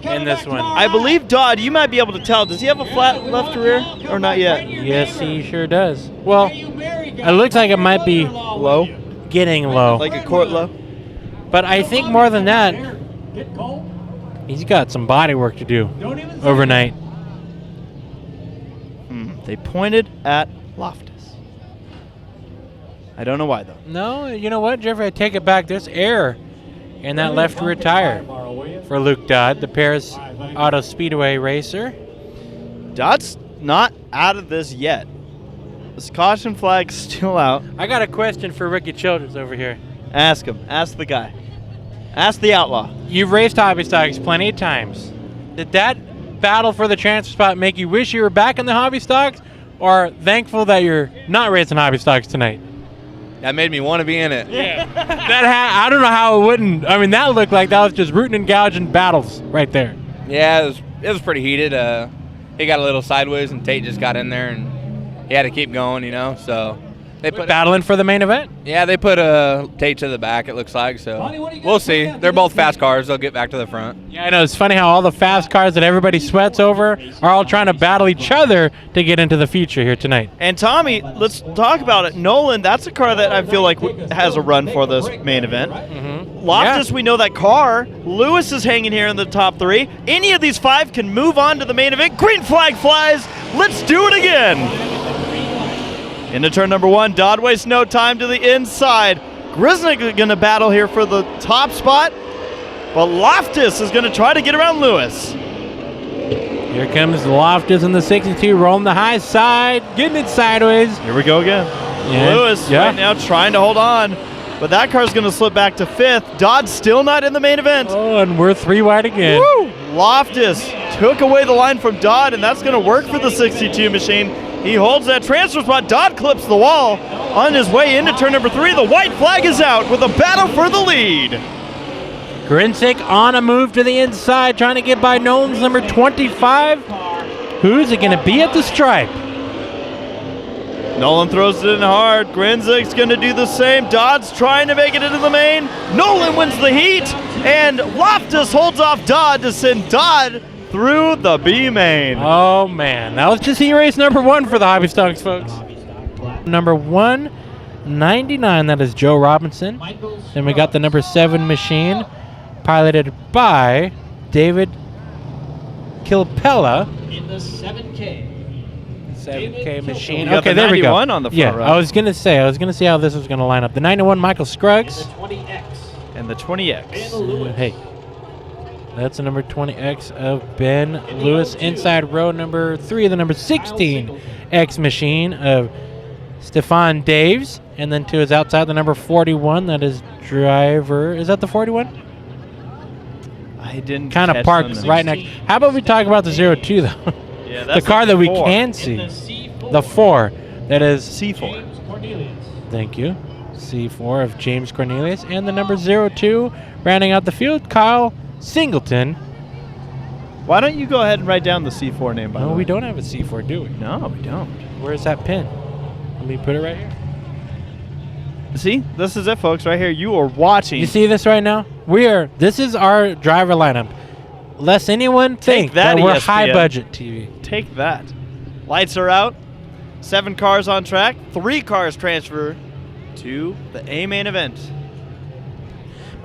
in this one. I believe Dodd, you might be able to tell. Does he have a flat left rear or not yet? Yes, he sure does. Well, it looks like it might be Low? getting low. Like a court low? But I think more than that, he's got some body work to do overnight. They pointed at Loftus. I don't know why, though. No, you know what, Jeffrey? I take it back. There's air in that left rear tire for Luke Dodd, the Paris Auto Speedway racer. Dodd's not out of this yet. This caution flag's still out. I got a question for Ricky Childress over here. Ask him. Ask the guy. Ask the outlaw. You've raced hobby stocks plenty of times. Did that battle for the transfer spot make you wish you were back in the hobby stocks, or thankful that you're not racing hobby stocks tonight? That made me want to be in it. Yeah. I don't know how it wouldn't. I mean, that looked like that was just rooting and gouging battles right there. Yeah, it was pretty heated. He got a little sideways, and Tate just got in there, and he had to keep going, you know. So They put Battling for the main event. Yeah, they put Tate to the back, it looks like, so we'll see. They're both fast cars. They'll get back to the front. Yeah, I know. It's funny how all the fast cars that everybody sweats over are all trying to battle each other to get into the future here tonight. And Tommy, let's talk about it. Nolan, that's a car that I feel like has a run for this main event. Loftus, we know that car. Lewis is hanging here in the top 3. Any of these 5 can move on to the main event. Green flag flies. Let's do it again. Into turn number 1, Dodd wastes no time to the inside. Grisnick going to battle here for the top spot, but Loftus is going to try to get around Lewis. Here comes Loftus in the 62, rolling the high side, getting it sideways. Here we go again. Yeah. Lewis right now trying to hold on, but that car's going to slip back to 5th. Dodd's still not in the main event. Oh, and we're 3 wide again. Woo! Loftus took away the line from Dodd, and that's going to work for the 62 machine. He holds that transfer spot. Dodd clips the wall on his way into turn number 3. The white flag is out with a battle for the lead. Grinsick on a move to the inside, trying to get by Nolan's number 25. Who's it going to be at the stripe? Nolan throws it in hard. Grinsick's going to do the same. Dodd's trying to make it into the main. Nolan wins the heat, and Loftus holds off Dodd to send Dodd through the B main. Oh, man. That was just heat race number 1 for the Hobby Stocks, folks. Number 199, that is Joe Robinson. Then we got the number 7 machine, piloted by David Kilpella. In the 7K. 7K machine. You got Okay, the there we go. 91 on the front Yeah, row. I was gonna see how this was gonna line up. The 91, Michael Scruggs. 20X. And the 20X. Hey, that's the number 20X of Ben Lewis. Inside row number 3, the number 16X machine of Stefan Daves. And then to his outside, the number 41, that is driver. Is that the 41? I didn't Kind of catch parked them. right next. How about we talk about the 02, though? Yeah, The that's car that we 4. can see. The 4. That is C4. Thank you. C4 of James Cornelius. And the number 02, rounding out the field, Kyle Singleton. Why don't you go ahead and write down the C4 name, by the No, way? we don't have a C4, do we? No, we don't. Where's that pin? Let me put it right here. See, this is it, folks, right here. You are watching. You see this right now? This is our driver lineup. Lest anyone think that, that we're ESPN. high budget TV. Take that. Lights are out. 7 cars on track. 3 cars transfer to the A main event.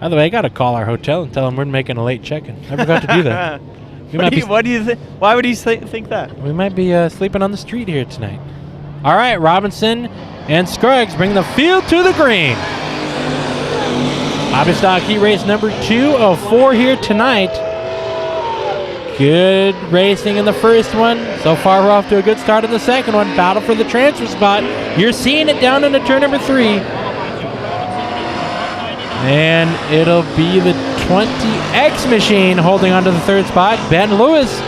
By the way, I got to call our hotel and tell them we're making a late check-in. I forgot to do that. What do you think? Why would he think that? We might be sleeping on the street here tonight. All right, Robinson and Scruggs bring the field to the green. Hobby Stock Heat Race number 2 of 4 here tonight. Good racing in the first one. So far, we're off to a good start in the second one. Battle for the transfer spot. You're seeing it down into turn number 3. And it'll be the 20X machine holding onto the 3rd spot. Ben Lewis,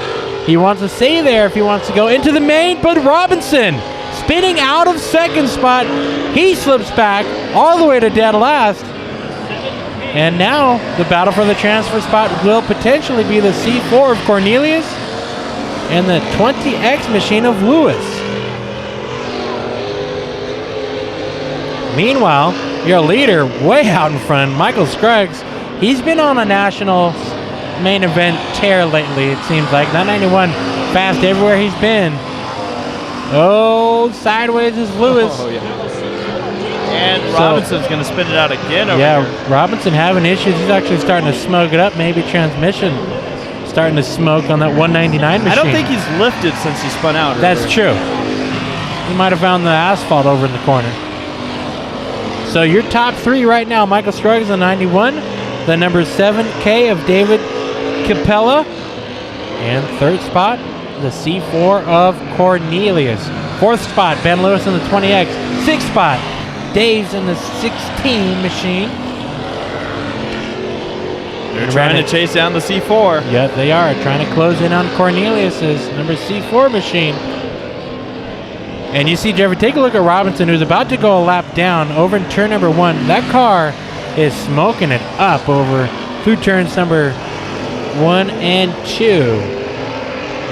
he wants to stay there if he wants to go into the main, but Robinson spinning out of 2nd spot. He slips back all the way to dead last. And now the battle for the transfer spot will potentially be the C4 of Cornelius and the 20X machine of Lewis. Meanwhile, your leader way out in front, Michael Scruggs, he's been on a national main event tear lately, it seems like. 991 fast everywhere he's been. Oh, sideways is Lewis. Oh, yeah. And Robinson's going to spin it out again over here. Robinson having issues. He's actually starting to smoke it up. Maybe transmission starting to smoke on that 199 machine. I don't think he's lifted since he spun out. That's true. He might have found the asphalt over in the corner. So your top 3 right now, Michael Scruggs, the 91, the number 7K of David Capella, and 3rd spot, the C4 of Cornelius. 4th spot, Ben Lewis in the 20X. 6th spot, Dave's in the 16 machine. They're trying to chase down the C4. Yep, they are trying to close in on Cornelius's number C4 machine. And you see, Jeffrey, take a look at Robinson, who's about to go a lap down over in turn number 1. That car is smoking it up over through turns number 1 and 2.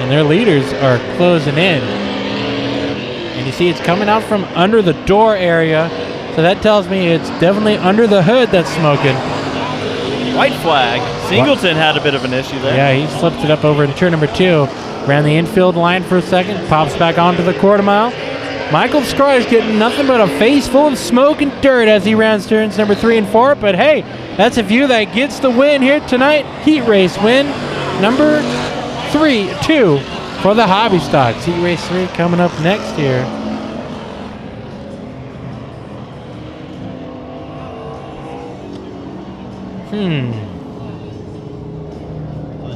And their leaders are closing in. And And you see it's coming out from under the door area. So that tells me it's definitely under the hood that's smoking. White flag. Singleton had a bit of an issue there. Yeah, he slipped it up over in turn number 2. Ran the infield line for a second. Pops back onto the quarter mile. Michael Scry is getting nothing but a face full of smoke and dirt as he rounds turns number 3 and 4. But hey, that's a view that gets the win here tonight. Heat race win number 2 for the Hobby Stocks. Heat race 3 coming up next here. The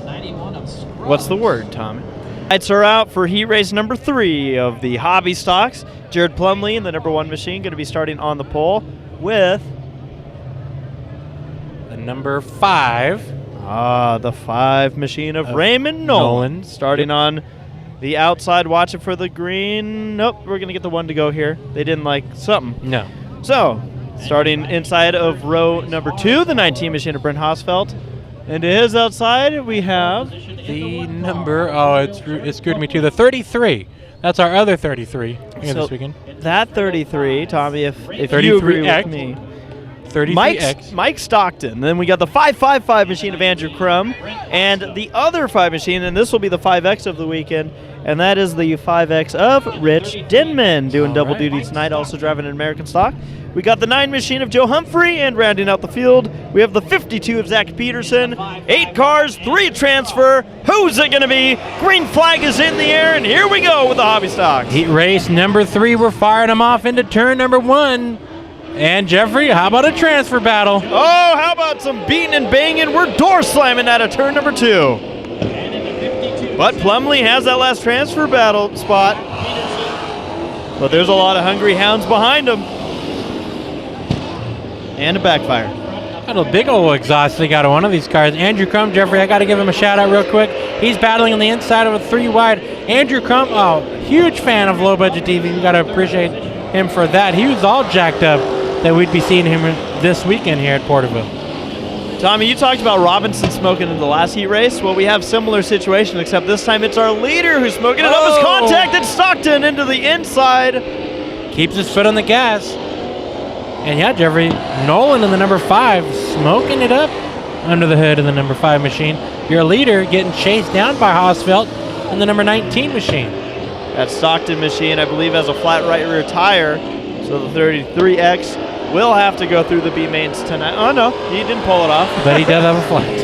91 of Scruggs. What's the word, Tommy? Lights are out for heat race number 3 of the Hobby Stocks. Jared Plumley in the number 1 machine going to be starting on the pole with The number 5. the 5 machine of Raymond Nolan. Starting on the outside, watching for the green. Nope, we're going to get the 1 to go here. They didn't like something. No. So, starting inside of row number 2, the 19 machine of Brent Hosfeld. And to his outside, we have The number, it screwed me too. The 33. That's our other 33 here So this weekend. that 33, Tommy, if you 33X. agree with me. 33X. Mike Stockton. Then we got the 555 machine of Andrew Crum. And the other 5 machine, and this will be the 5X of the weekend, and that is the 5X of Rich Denman, doing double duty tonight, also driving an American stock. We got the 9 machine of Joe Humphrey, and rounding out the field, we have the 52 of Zach Peterson. 8 cars, 3 transfer. Who's it going to be? Green flag is in the air, and here we go with the Hobby Stocks. Heat race number 3. We're firing them off into turn number 1. And Jeffrey, how about a transfer battle? Oh, how about some beating and banging? We're door slamming out of turn number 2. But Plumley has that last transfer battle spot. But there's a lot of hungry hounds behind him. And a backfire. Got a big old exhaust they got on one of these cars. Andrew Crum, Jeffrey, I got to give him a shout out real quick. He's battling on the inside of a 3 wide. Andrew Crum, huge fan of Low Budget TV. We got to appreciate him for that. He was all jacked up that we'd be seeing him this weekend here at Porterville. Tommy, you talked about Robinson smoking in the last heat race. Well, we have similar situation, except this time it's our leader who's smoking it up. His contacted Stockton into the inside. Keeps his foot on the gas. And yeah, Jeffrey, Nolan in the number 5, smoking it up under the hood of the number 5 machine. Your leader getting chased down by Hosfeld in the number 19 machine. That Stockton machine, I believe, has a flat right rear tire. So the 33X will have to go through the B mains tonight. Oh, no, he didn't pull it off. But he does have a flat.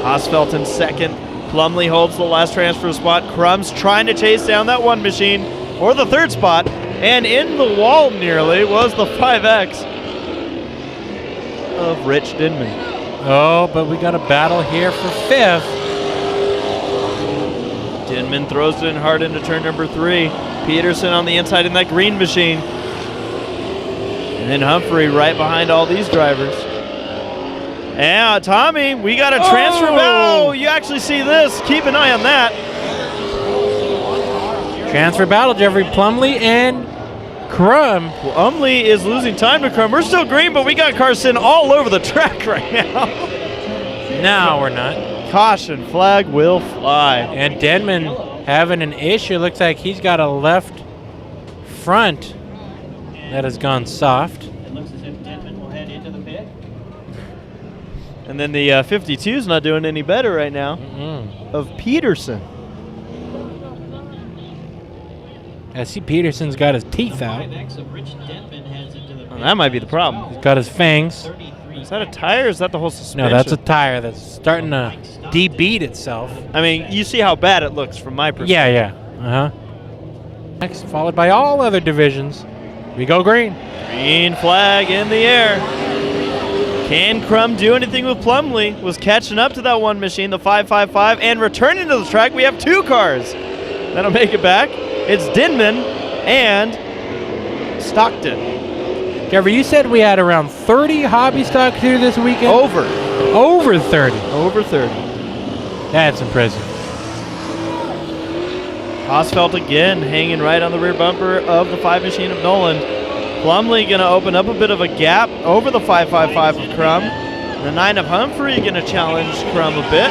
Hosfeld in second. Plumley holds the last transfer spot. Crum's trying to chase down that 1 machine for the 3rd spot. And in the wall nearly was the 5X of Rich Denman. Oh, but we got a battle here for 5th. Denman throws it in hard into turn number 3. Peterson on the inside in that green machine. And then Humphrey right behind all these drivers. Yeah, Tommy, we got a transfer battle. Oh, you actually see this. Keep an eye on that. Transfer battle, Jeffrey. Plumley and Crum. Plumley is losing time to Crum. We're still green, but we got cars sitting all over the track right now. No, we're not. Caution, flag will fly. And Denman having an issue. Looks like he's got a left front that has gone soft. It looks as if Denman will head into the pit. And then the 52's not doing any better right now. Of Peterson. I see Peterson's got his teeth out. 5X of Rich Denman heads into the Well, that might be the problem. He's got his fangs. 33. Is that a tire or is that the whole suspension? No, that's a tire that's starting to de-beat itself. I mean, you see how bad it looks from my perspective. Yeah. Uh-huh. Next, followed by all other divisions. We go green. Green flag in the air. Can Crum do anything with Plumley? Was catching up to that 1 machine, the 555, and returning to the track. We have 2 cars that'll make it back. It's Denman and Stockton. Jeffrey, you said we had around 30 hobby stocks here this weekend? Over. Over 30. Over 30. That's impressive. Hosfeld again hanging right on the rear bumper of the 5 machine of Nolan. Plumley going to open up a bit of a gap over the 555 of Crum. The 9 of Humphrey going to challenge Crum a bit.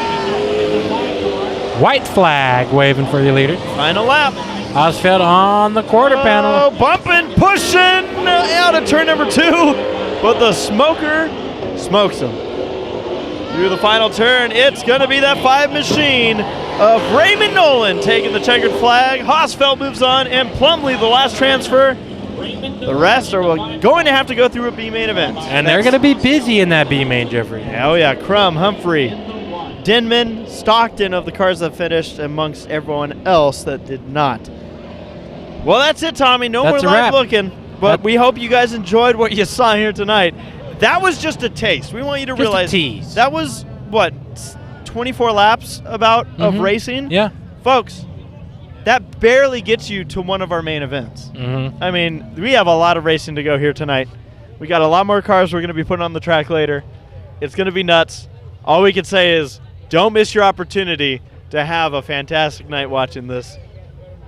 White flag waving for your leader. Final lap. Osfeld on the quarter panel. Bumping, pushing out of turn number 2, but the smoker smokes him. Through the final turn, it's going to be that 5 machine of Raymond Nolan taking the checkered flag. Osfeld moves on, and Plumley, the last transfer. The rest are going to have to go through a B main event. And they're going to be busy in that B main, Jeffrey. Oh yeah, Crum, Humphrey, Denman, Stockton of the cars that finished amongst everyone else that did not. Well, that's it, Tommy. No That's more a live wrap. looking, but we hope you guys enjoyed what you saw here tonight. That was just a taste. We want you to Just a realize tease. that was, what, 24 laps of racing? Yeah. Folks, that barely gets you to one of our main events. Mm-hmm. I mean, we have a lot of racing to go here tonight. We got a lot more cars we're going to be putting on the track later. It's going to be nuts. All we can say is don't miss your opportunity to have a fantastic night watching this.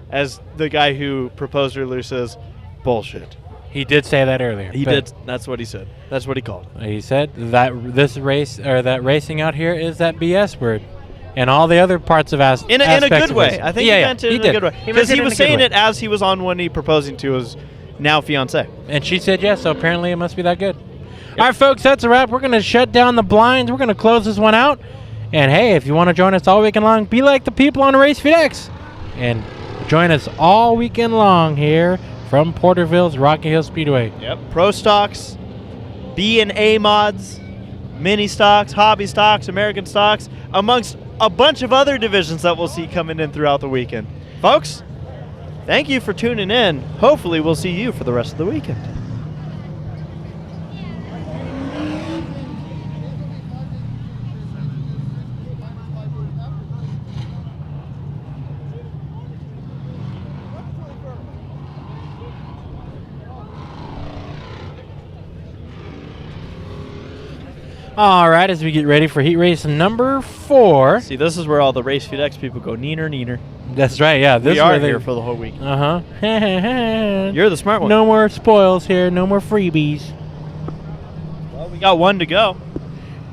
As the guy who proposed earlier says, bullshit. He did say that earlier. He but did. That's what he said. That's what he called. He said that this race or that racing out here is that BS word, and all the other parts of In a aspects good of way. racing. I think yeah, he yeah, meant it in did. a good way. He Because meant he in was a good saying way. it as he was on one knee proposing to his now fiance. And she said yes, so apparently it must be that good. All right, folks, that's a wrap. We're going to shut down the blinds. We're going to close this one out. And, hey, if you want to join us all weekend long, be like the people on Race FedEx. And join us all weekend long here from Porterville's Rocky Hill Speedway. Yep. Pro stocks, B and A mods, mini stocks, hobby stocks, American stocks, amongst a bunch of other divisions that we'll see coming in throughout the weekend. Folks, thank you for tuning in. Hopefully we'll see you for the rest of the weekend. All right, as we get ready for heat race number 4. See, this is where all the Race FedEx people go neener, neener. That's right, yeah. This We is are where they, here for the whole week. Uh-huh. You're the smart one. No more spoils here. No more freebies. Well, we got one to go.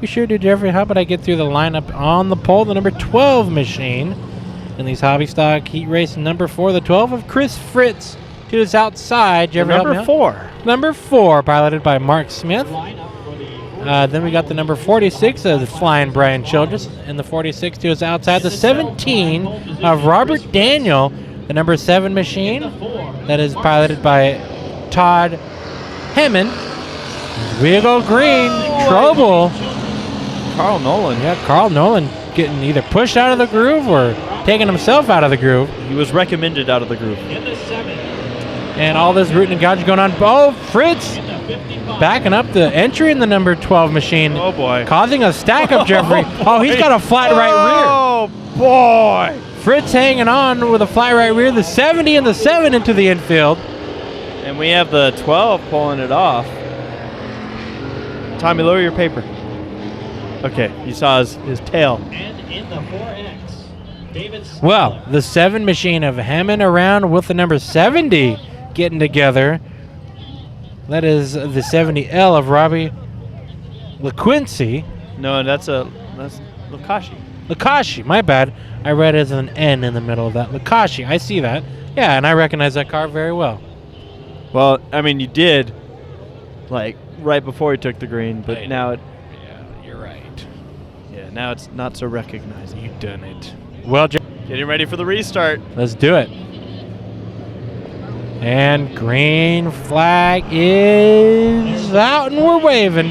We sure do, Jeffrey. How about I get through the lineup on the pole? The number 12 machine in these hobby stock heat race number 4. The 12 of Chris Fritz to his outside. Jeffrey, help me Number out. 4. Number 4, piloted by Mark Smith. Then we got the number 46 of the Flying Brian Childress, and the 46 to his outside. The 17 of Robert Daniel, the number 7 machine that is piloted by Todd Hemmen. We go green, trouble. Carl Nolan. Yeah, Carl Nolan getting either pushed out of the groove or taking himself out of the groove. He was recommended out of the group. And all this rooting and gouging going on. Oh, Fritz backing up the entry in the number 12 machine. Oh, boy. Causing a stack up, Jeffrey. Oh, he's got a flat right Oh, boy. rear. Fritz hanging on with a flat right rear. The 70 and the 7 into the infield. And we have the 12 pulling it off. Tommy, lower your paper. Okay, you saw his tail. And in the 4X, David Well, Sneller. the 7 machine of hemming around with the number 70 getting together. That is the 70L of Robbie LaQuincy. No, that's Lukashi. Lakashi, my bad. I read it as an N in the middle of that. Lakashi, I see that. Yeah, and I recognize that car very well. Well, I mean, you did, like, right before he took the green, but I now know. it, Yeah, you're right. yeah, now it's not so recognizable. You done it. Well, Getting ready for the restart. let's do it. And green flag is out, and we're waving.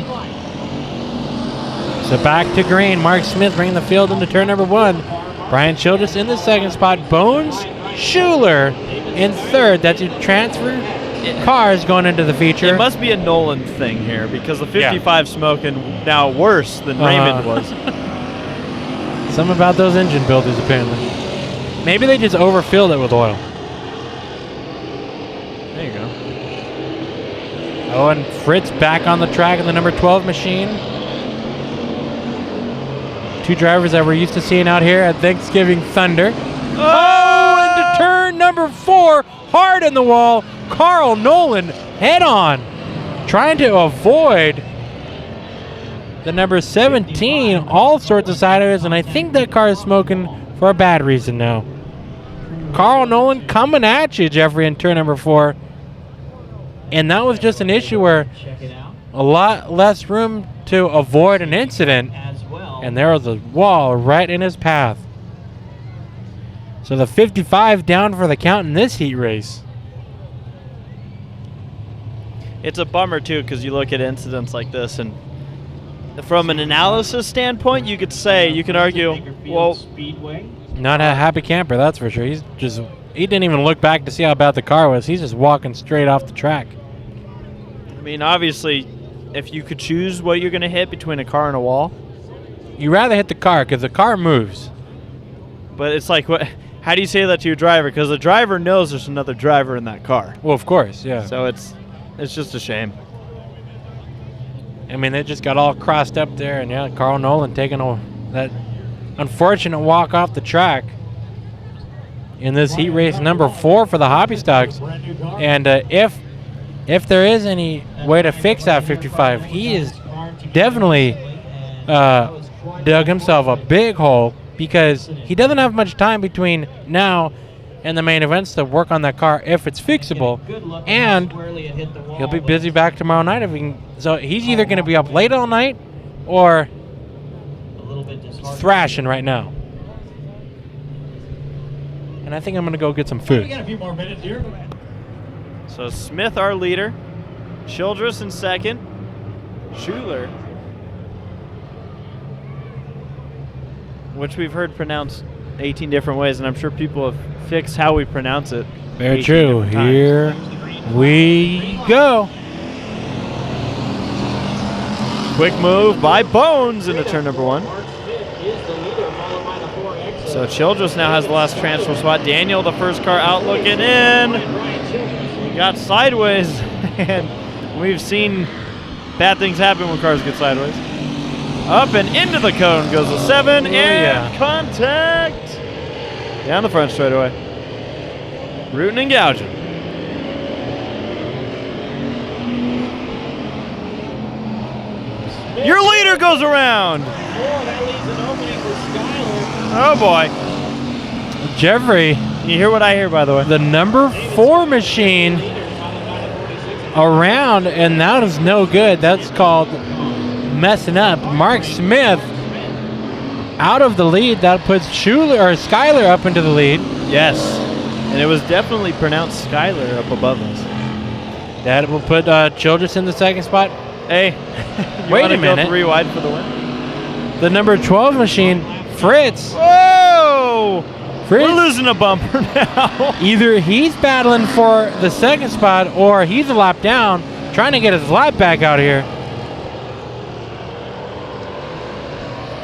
So back to green. Mark Smith bringing the field into turn number 1. Brian Childress in the second spot. Bones Schuler in third. That's your transfer cars going into the feature. It must be a Nolan thing here because the 55 smoking now worse than Raymond was. Something about those engine builders, apparently. Maybe they just overfilled it with oil. There you go. Oh, and Fritz back on the track in the number 12 machine. 2 drivers that we're used to seeing out here at Thanksgiving Thunder. Oh, into turn number 4, hard in the wall. Carl Nolan head on, trying to avoid the number 17, all sorts of side areas, and I think that car is smoking for a bad reason now. Carl Nolan coming at you, Jeffrey, in turn number 4. And that was just an issue where Check it out a lot less room to avoid an incident, as well. and there was a wall right in his path. So the 55 down for the count in this heat race. It's a bummer, too, because you look at incidents like this, and from an analysis standpoint, you could say, you can argue, well, Speedway. Not a happy camper, that's for sure. He didn't even look back to see how bad the car was. He's just walking straight off the track. I mean, obviously, if you could choose what you're going to hit between a car and a wall, You rather hit the car because the car moves. but it's like, what? How do you say that to your driver? Because the driver knows there's another driver in that car. Well, of course, yeah. So it's just a shame. I mean, they just got all crossed up there, and yeah, Carl Nolan taking that unfortunate walk off the track in this heat race number 4 for the Hobby Stocks. And if there is any way to fix that 55, he is definitely dug himself a big hole, because he doesn't have much time between now and the main events to work on that car if it's fixable, and he'll be busy back tomorrow night if he can. So he's either going to be up late all night or thrashing right now. And I think I'm going to go get some We food. got a few more minutes here. So Smith, our leader. Childress in second. Schuler, which we've heard pronounced 18 different ways, and I'm sure people have fixed how we pronounce it. Very 18 true. different times. Here we go. Quick move by Bones into turn number 1. So Childress now has the last transfer spot. Daniel, the first car out, looking in. He got sideways, and we've seen bad things happen when cars get sideways. Up and into the cone goes the 7, and yeah. contact down the front straightaway. Rooting and gouging. Your leader goes around. Oh boy. Jeffrey, You hear what I hear, by the way? the number 4 machine around, and that is no good. That's called messing up. Mark Smith out of the lead. That puts Skyler up into the lead. Yes. And it was definitely pronounced Skyler up above us. That will put Childress in the second spot. Hey, you Wait wanna a minute. Go 3 wide for the win? The number 12 machine, Fritz. Whoa! Fritz, We're losing a bumper now. either he's battling for the second spot or he's a lap down, trying to get his lap back out here.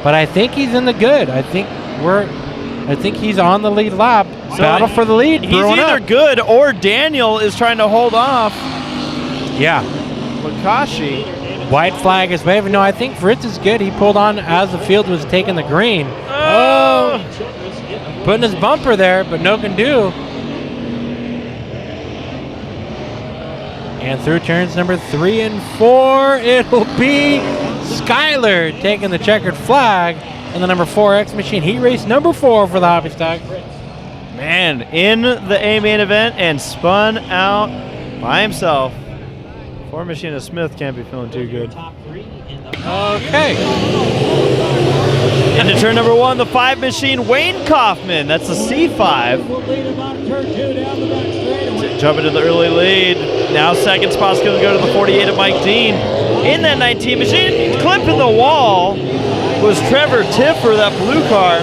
But I think he's in the good. I think he's on the lead lap. So Battle for the lead. He's brewing either up. good or Daniel is trying to hold off Yeah. Wakashi. White flag is waving. No, I think Fritz is good. He pulled on as the field was taking the green. Oh! Putting his bumper there, but no can do. And through turns number 3 and 4, it'll be Skyler taking the checkered flag in the number 4X machine. Heat race number 4 for the Hobby Stock. Man, in the A main event and spun out by himself. 4 machinist Smith can't be feeling too good. Okay. Into turn number 1, the 5 machine, Wayne Kaufman. That's the C5. Jumping to the early lead. Now second spot's going to go to the 48 of Mike Dean. In that 19 machine, clipping the wall was Trevor Tiffer, that blue car.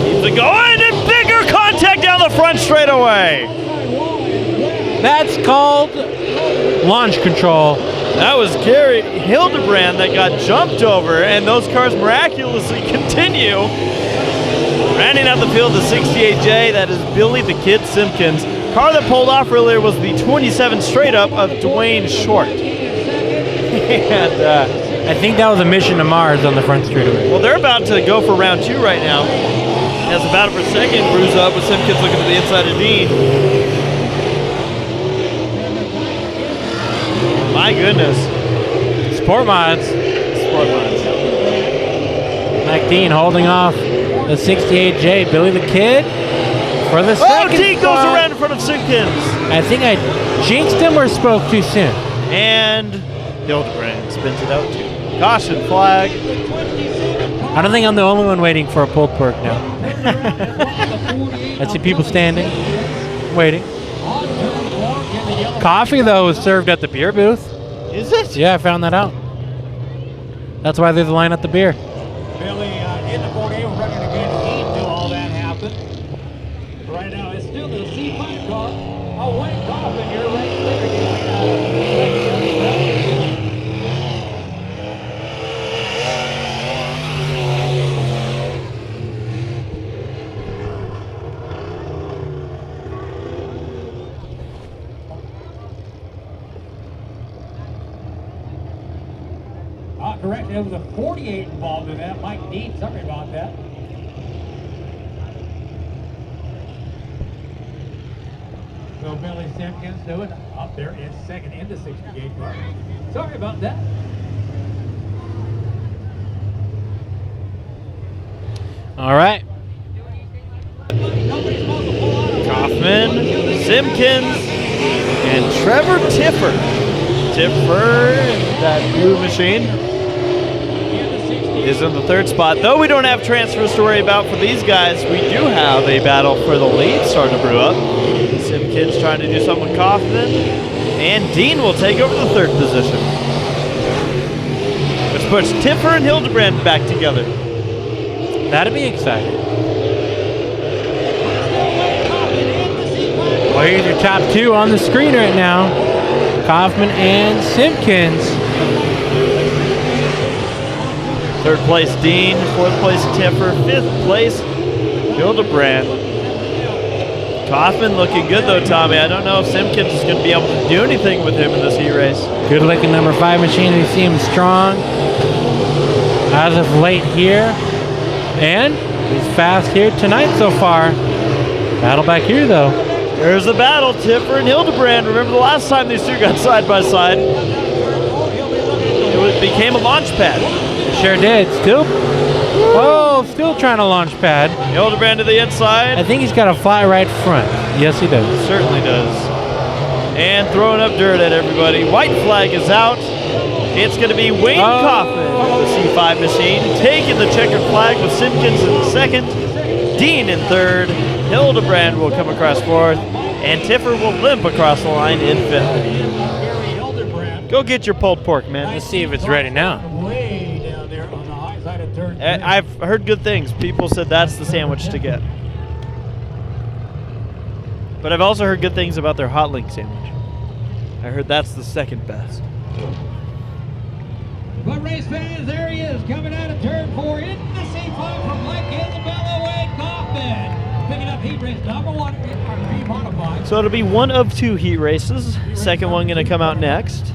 Keeps it going, and bigger contact down the front straightaway. That's called launch control. That was Gary Hildebrand that got jumped over, and those cars miraculously continue. Rounding out the field, the 68J, that is Billy the Kid Simpkins. Car that pulled off earlier was the 27 straight up of Dwayne Short. And I think that was a mission to Mars on the front straightaway. well, they're about to go for round 2 right now. As the battle for second brews up with Simpkins looking to the inside of Dean. My goodness. Sport mods. Sport mods. Mike Dean holding off the 68J. Billy the Kid For the Oh, second Dean goes spot. around in front of Simpkins. I think I jinxed him or spoke too soon. And Hildebrand spins it out too. Caution flag. I don't think I'm the only one waiting for a pulled pork now. I see people standing, waiting. Coffee, though, is served at the beer booth. Is it? Yeah, I found that out. That's why there's a line at the beer. Billy in the 48 was running again until all that happened. Right now, it's still the C5 car. Oh, Wayne Kaufman, your race leader, correct. There was a 48 involved in that. Mike Dean, sorry about that. So Billy Simpkins doing up there in second in the 68 car. Sorry about that. All right. Kaufman, Simpkins, and Trevor Tiffer. Tiffer, that blue machine, is in the third spot. Though we don't have transfers to worry about for these guys, we do have a battle for the lead starting to brew up. Simpkins trying to do something with Kaufman, and Dean will take over the third position, which puts Tiffer and Hildebrand back together. That'd be exciting. Well, here's your top two on the screen right now. Kaufman and Simpkins. Third place Dean, fourth place Tiffer, fifth place Hildebrand. Kaufman looking good though, Tommy. I don't know if Simpkins is going to be able to do anything with him in this heat race. Good looking number 5 machine. He seems strong as of late here. And he's fast here tonight so far. Battle back here though. There's the battle, Tiffer and Hildebrand. Remember the last time these two got side by side? It became a launch pad. Sure did. Still trying to launch pad. Hildebrand to the inside. I think he's got a fly right front. Yes, he does. Certainly does. And throwing up dirt at everybody. White flag is out. It's going to be Wayne Kaufman, the C5 machine, taking the checkered flag with Simpkins in second, Dean in third, Hildebrand will come across fourth, and Tiffer will limp across the line in fifth. Go get your pulled pork, man. Let's see if it's ready now. Way down there on the high side of turn 3. I've heard good things. People said that's the sandwich to get. But I've also heard good things about their hot link sandwich. I heard that's the second best. But race fans, there he is, coming out of turn 4 in the C5 from Lake Isabella, Wayne Kaufman. Picking up heat race number 1 in our V-modified. So it'll be one of 2 heat races. Second one going to come out next.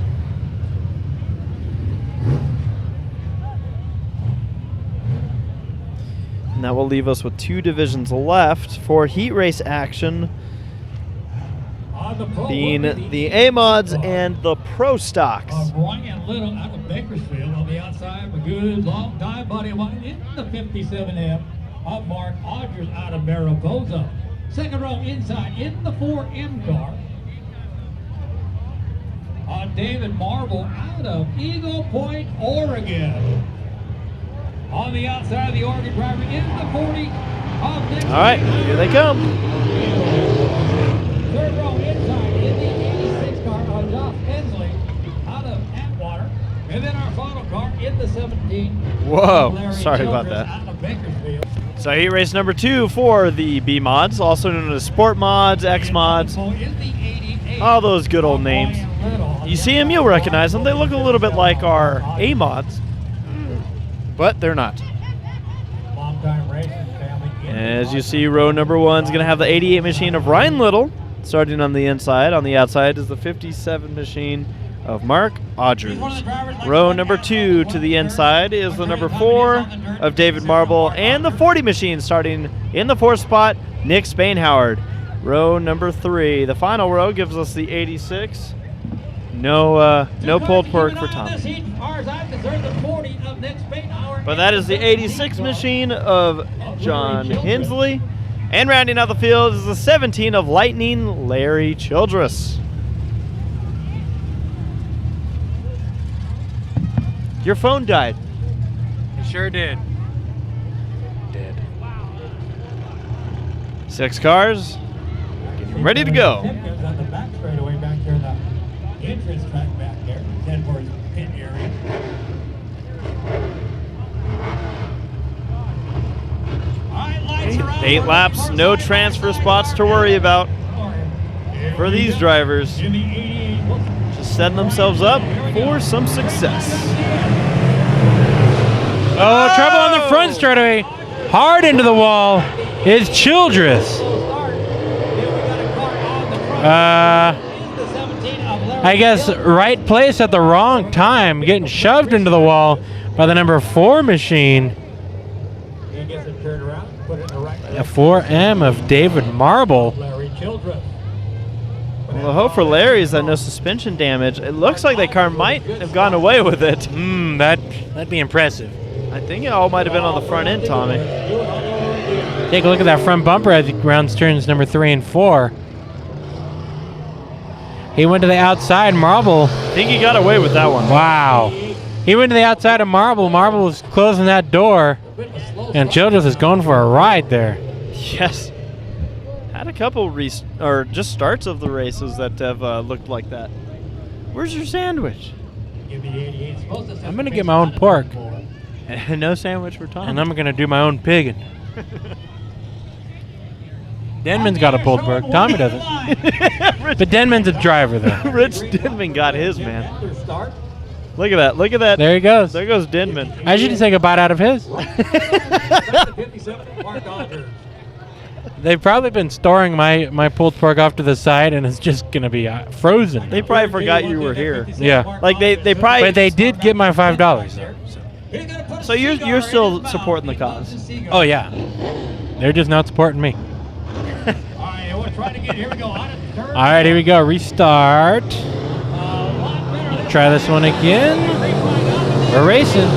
And that will leave us with 2 divisions left for heat race action, being the A-Mods and the Pro Stocks. Brian Little out of Bakersfield on the outside, a good long time buddy of mine in the 57M of Mark Odgers out of Mariposa. Second row inside in the 4M car. David Marble out of Eagle Point, Oregon. On the outside of the Oregon driver in the 40 of next. All right, here they come. Third row inside in the 86 car of Josh Hensley out of Atwater. And then our final car in the 17. Whoa, Larry sorry about Childress that. out of Bakersfield. So heat race number 2 for the B-Mods, also known as Sport Mods, X Mods, all those good old names. You see them, you'll recognize them. They look a little bit like our A-Mods, but they're not. As you see, row number 1 is going to have the 88 machine of Ryan Little, starting on the inside. On the outside is the 57 machine of Mark Odgers. Row number 2 to the inside is the number 4 of David Marble, and the 40 machine starting in the 4th spot, Nick Spainhoward. Row number 3, the final row, gives us the 86. No pulled pork for Tommy. But that is the 86 machine of John Hensley, And rounding out the field is the 17 of Lightning, Larry Childress. Your phone died. It sure did. Dead. 6 cars. Getting ready to go. Simpkins on the back straightaway back there in the entrance track back there. Head for his pit area. All right, lights are on. 8 laps, no transfer spots to worry about for these drivers. Just setting themselves up for some success. Oh, trouble on the front straightaway. Hard into the wall is Childress. I guess right place at the wrong time, getting shoved into the wall by the number 4 machine. A 4M of David Marble. Well, the hope for Larry is that no suspension damage. It looks like that car might have gone away with it. That'd be impressive. I think it all might have been on the front end, Tommy. Take a look at that front bumper as he rounds turns number 3 and 4. He went to the outside. Marble. I think he got away with that one. Wow. He went to the outside of Marble. Marble was closing that door. And Childress is going for a ride there. Yes. Had a couple just starts of the races that have looked like that. Where's your sandwich? I'm going to get my own pork. No sandwich for Tom. And I'm going to do my own pig. Denman's got a pulled pork. Tommy doesn't. But Denman's a driver, though. Rich Denman got his, man. Look at that. Look at that. There he goes. There goes Denman. I should take a bite out of his. They've probably been storing my pulled pork off to the side, and it's just going to be frozen. They probably forgot you were here. Yeah. Like they probably. But they did get my $5 though. So you're still supporting the cause. Oh yeah. They're just not supporting me. All right, here we go. Restart. Try this one again. We're racing.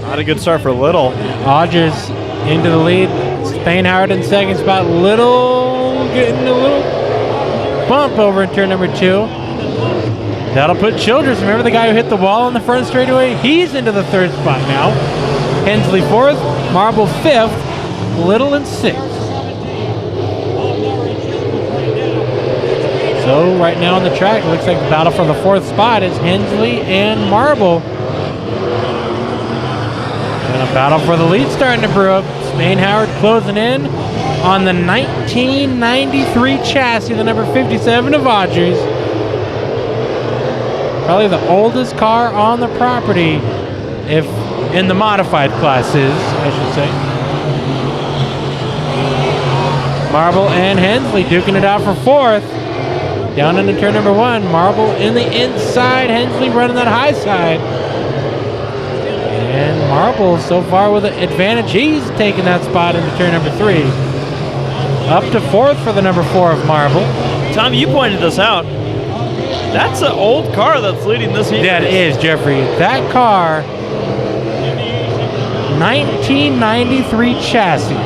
Not a good start for Little. Odgers into the lead. Spain Howard in second spot. Little getting a little bump over in turn number 2. That'll put Childress. Remember the guy who hit the wall on the front straightaway? He's into the 3rd spot now. Hensley 4th. Marble 5th. Little in 6th. So right now on the track, it looks like the battle for the 4th spot is Hensley and Marble. And a battle for the lead starting to brew up. Spain Howard closing in on the 1993 chassis, the number 57 of Odgers. Probably the oldest car on the property, if in the modified classes, I should say. Marble and Hensley duking it out for 4th. Down into turn number 1, Marble in the inside, Hensley running that high side. And Marble so far with an advantage. He's taking that spot into turn number 3. Up to 4th for the number 4 of Marble. Tom, you pointed this out. That's an old car that's leading this heat. That is, Jeffrey. That car, 1993 chassis.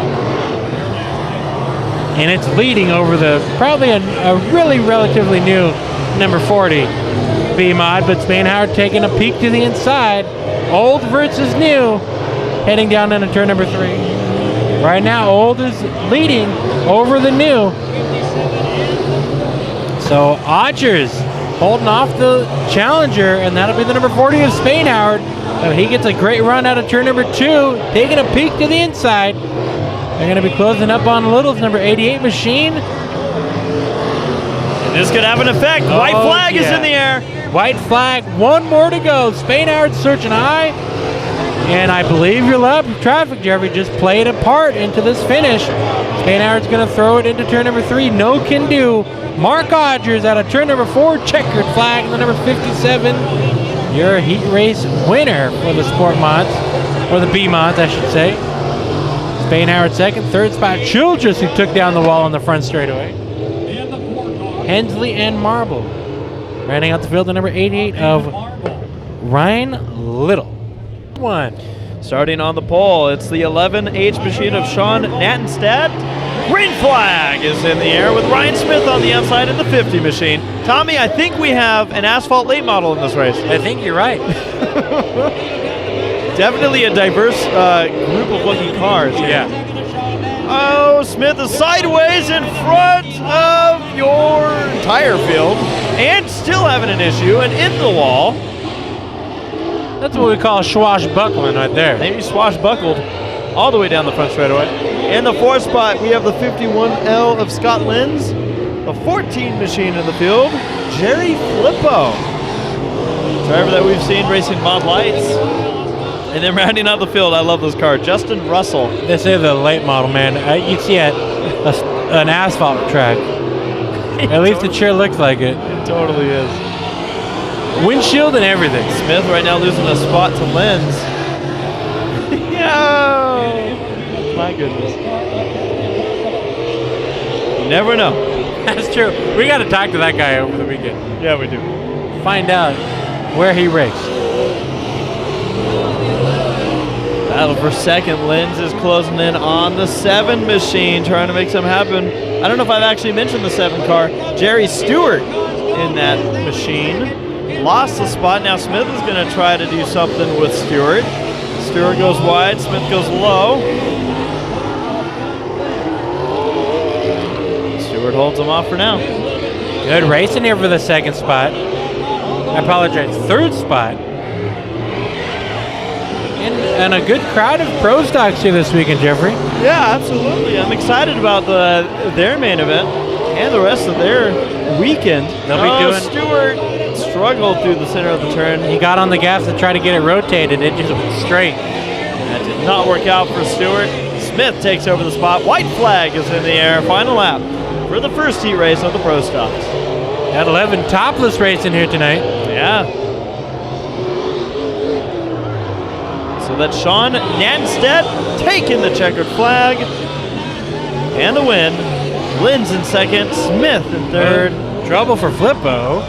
And it's leading over the probably a really relatively new number 40 B-Mod, but Spain Howard taking a peek to the inside. Old versus new, heading down into turn number 3. Right now, old is leading over the new. So Odgers holding off the challenger, and that'll be the number 40 of Spain Howard. So he gets a great run out of turn number 2, taking a peek to the inside. They're going to be closing up on Little's number 88 machine. This could have an effect. White flag is in the air. White flag, 1 more to go. Spain Howard searching high. And I believe your lap of traffic, Jeffrey, just played a part into this finish. Spain Howard's going to throw it into turn number 3. No can do. Mark Odgers out of turn number 4. Checkered flag in the number 57. Your heat race winner for the Sport Mods. Or the B Mods, I should say. Spain Howard second, 3rd spot Childress, who took down the wall on the front straightaway. Hensley and Marble. Rounding out the field, the number 88 of Ryan Little. 1. Starting on the pole, it's the 11H machine of Sean Nattenstad. Green flag is in the air with Ryan Smith on the outside in the 50 machine. Tommy, I think we have an asphalt late model in this race. I think you're right. Definitely a diverse group of looking cars. Yeah. Oh, Smith is sideways in front of your tire field and still having an issue and in the wall. That's what we call swashbuckling right there. Maybe swashbuckled all the way down the front straightaway. In the 4th spot, we have the 51L of Scott Lenz, the 14 machine in the field, Jerry Flippo, driver that we've seen racing Mod Lights. And then rounding out the field, I love this car, Justin Russell. This is a late model, man. You'd see at an asphalt track. At least it sure looks like it. It totally is. Windshield and everything. Smith right now losing a spot to Lenz. Yo! My goodness. You never know. That's true. We got to talk to that guy over the weekend. Yeah, we do. Find out where he raced. Battle for second. Lenz is closing in on the 7 machine, trying to make something happen. I don't know if I've actually mentioned the 7 car. Jerry Stewart in that machine. Lost the spot. Now Smith is going to try to do something with Stewart. Stewart goes wide. Smith goes low. Stewart holds him off for now. Good racing here for the 2nd spot. I apologize, 3rd spot. And a good crowd of pro stocks here this weekend, Jeffrey. Yeah, absolutely. I'm excited about their main event and the rest of their weekend. They'll be doing. Stewart struggled through the center of the turn. He got on the gas to try to get it rotated. It just went straight. That did not work out for Stewart. Smith takes over the spot. White flag is in the air. Final lap for the first heat race of the Pro Stocks. At 11, topless racing here tonight. Yeah. So that's Sean Nanstedt taking the checkered flag. And the win. Lenz in second. Smith in third. Trouble for Flippo.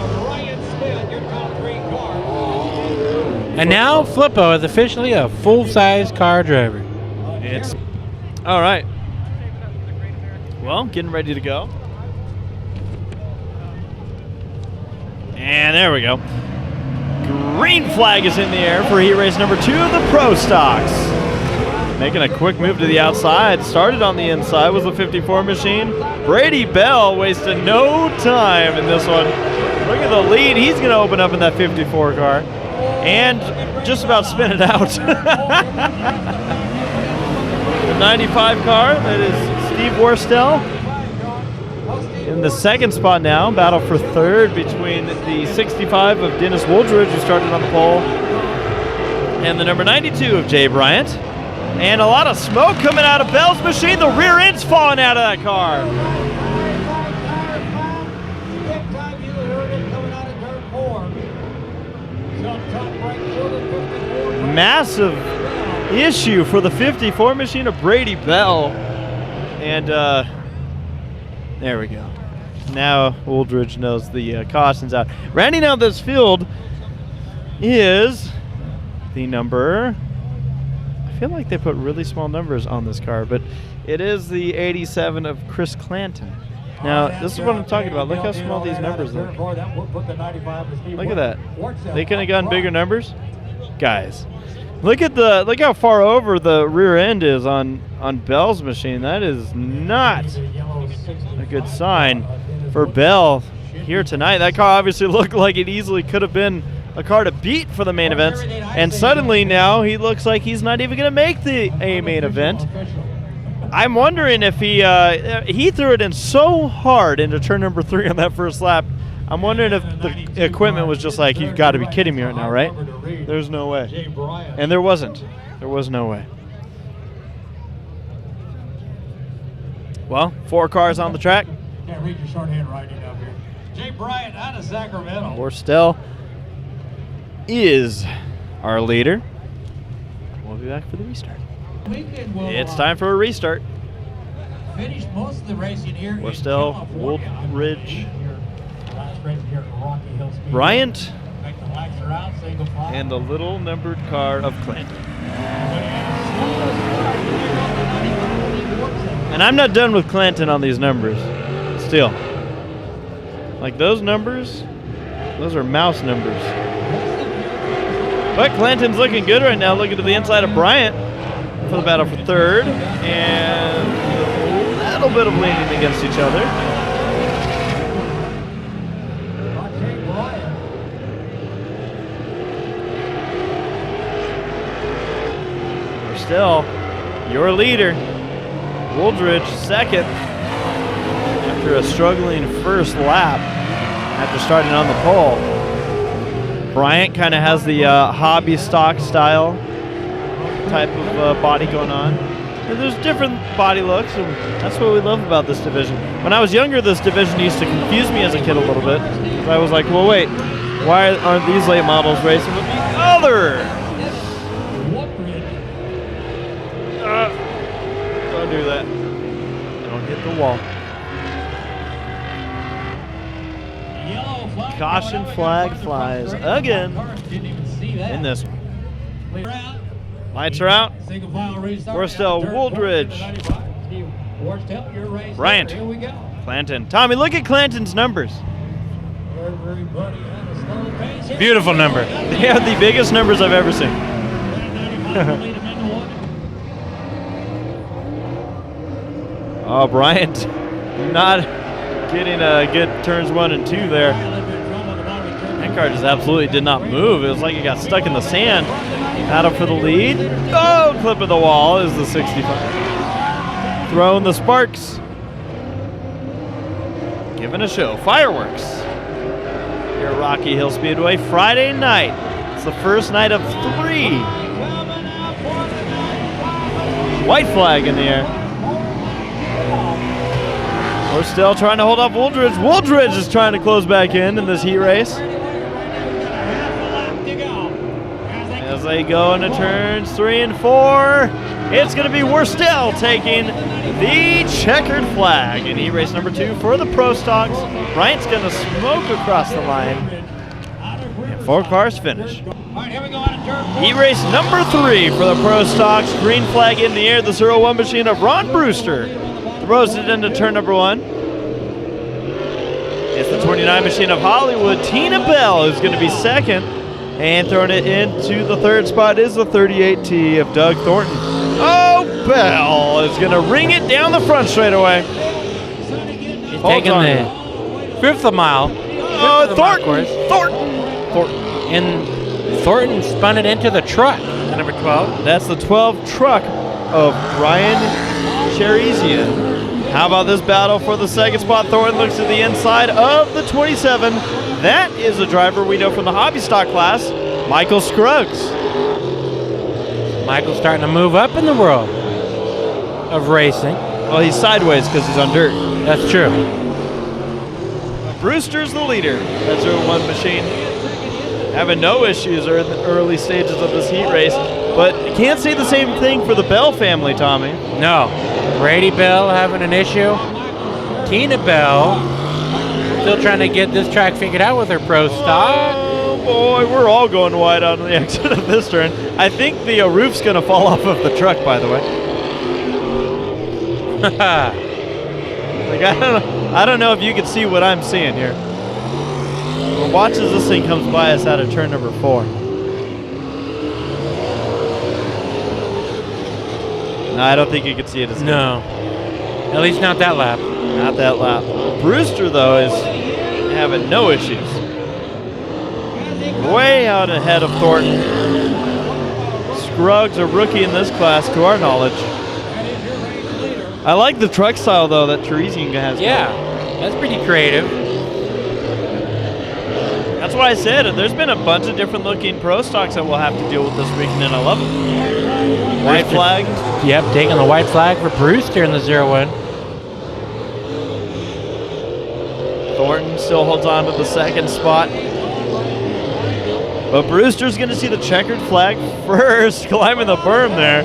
And now Flippo is officially a full-size car driver. It's all right. Well, getting ready to go. And there we go. Green flag is in the air for heat race number 2 of the Pro Stocks. Making a quick move to the outside. Started on the inside with the 54 machine. Brady Bell wasted no time in this one. Look at the lead. He's going to open up in that 54 car. And just about spin it out. The 95 car, that is Steve Worstel. In the second spot now, battle for third between the 65 of Dennis Wooldridge, who started on the pole, and the number 92 of Jay Bryant. And a lot of smoke coming out of Bell's machine. The rear end's falling out of that car. Massive issue for the 54 machine of Brady Bell. And there we go. Now Wooldridge knows the caution's out. Rounding out this field is the number, I feel like they put really small numbers on this car, but it is the 87 of Chris Clanton. Now, this is what I'm talking about. Look how small these numbers look. Look at that. They could have gotten bigger numbers. Guys, look how far over the rear end is on Bell's machine. That is not a good sign for Bell here tonight. That car obviously looked like it easily could have been a car to beat for the main events, and suddenly now he looks like he's not even going to make the main event. I'm wondering if he threw it in so hard into turn number 3 on that first lap. I'm wondering if the equipment was just like, you've got to be kidding me right now, right? There's no way. And there wasn't. There was no way. Well, 4 cars on the track. Can't read your shorthand writing up here. Jay Bryant out of Sacramento. Worstel is our leader. We'll be back for the restart. It's time for a restart. Finish most of the racing here. Worstel, Wooldridge, Bryant, Make the lights around, single file. And the little numbered car of Clanton. And I'm not done with Clanton on these numbers. Still. Like those numbers, those are mouse numbers. But Clanton's looking good right now, looking to the inside of Bryant for the battle for third. And a little bit of leaning against each other. Still, your leader, Wooldridge, second after a struggling first lap after starting on the pole. Bryant kind of has the hobby stock style type of body going on. And there's different body looks, and that's what we love about this division. When I was younger, this division used to confuse me as a kid a little bit. I was like, well, wait, why aren't these late models racing with the other? Don't do that. Don't hit the wall. Caution flag flies again in this one. Lights are out. We're still Wooldridge. Bryant. Clanton. Tommy, look at Clanton's numbers. Beautiful number. They have the biggest numbers I've ever seen. Oh, Bryant not getting good turns 1 and 2 there. That car just absolutely did not move. It was like it got stuck in the sand. Battle for the lead. Oh, clip of the wall is the 65. Throwing the sparks. Giving a show. Fireworks. Here at Rocky Hill Speedway. Friday night. It's the first night of 3. White flag in the air. We're still trying to hold up Wooldridge. Wooldridge is trying to close back in this heat race. As they go into turns 3 and 4, it's going to be Worstel taking the checkered flag in heat race number 2 for the Pro Stocks. Bryant's going to smoke across the line. And 4 cars finish. Heat race number 3 for the Pro Stocks. Green flag in the air. The 01 machine of Ron Brewster throws it into turn number 1. It's the 29 machine of Hollywood. Tina Bell is going to be second. And throwing it into the third spot is the 38T of Doug Thornton. Oh, Bell is going to ring it down the front straight away. He's taking the 5th mile. Oh, Thornton. And Thornton spun it into the truck. Number 12. That's the 12 truck of Ryan Cherizian. How about this battle for the second spot? Thornton looks to the inside of the 27. That is a driver we know from the hobby stock class, Michael Scruggs. Michael's starting to move up in the world of racing. Well, he's sideways because he's on dirt. That's true. Brewster's the leader. That's our 1 machine. Having no issues in the early stages of this heat race. But you can't say the same thing for the Bell family, Tommy. No. Brady Bell having an issue. Tina Bell still trying to get this track figured out with her Pro Stock. Oh boy, we're all going wide on the exit of this turn. I think the roof's going to fall off of the truck, by the way. Like, I don't know if you can see what I'm seeing here. But watch as this thing comes by us out of turn number 4. No, I don't think you can see it as No. At least not that lap. Not that lap. Brewster, though, is having no issues. Way out ahead of Thornton. Scruggs, a rookie in this class, to our knowledge. I like the truck style, though, that Teresian has. Yeah, that's pretty creative. That's why I said it. There's been a bunch of different looking Pro Stocks that we'll have to deal with this weekend, and I love them. White flag. Yep, taking the white flag for Brewster in the 01. Thornton still holds on to the second spot. But Brewster's going to see the checkered flag first, climbing the berm there.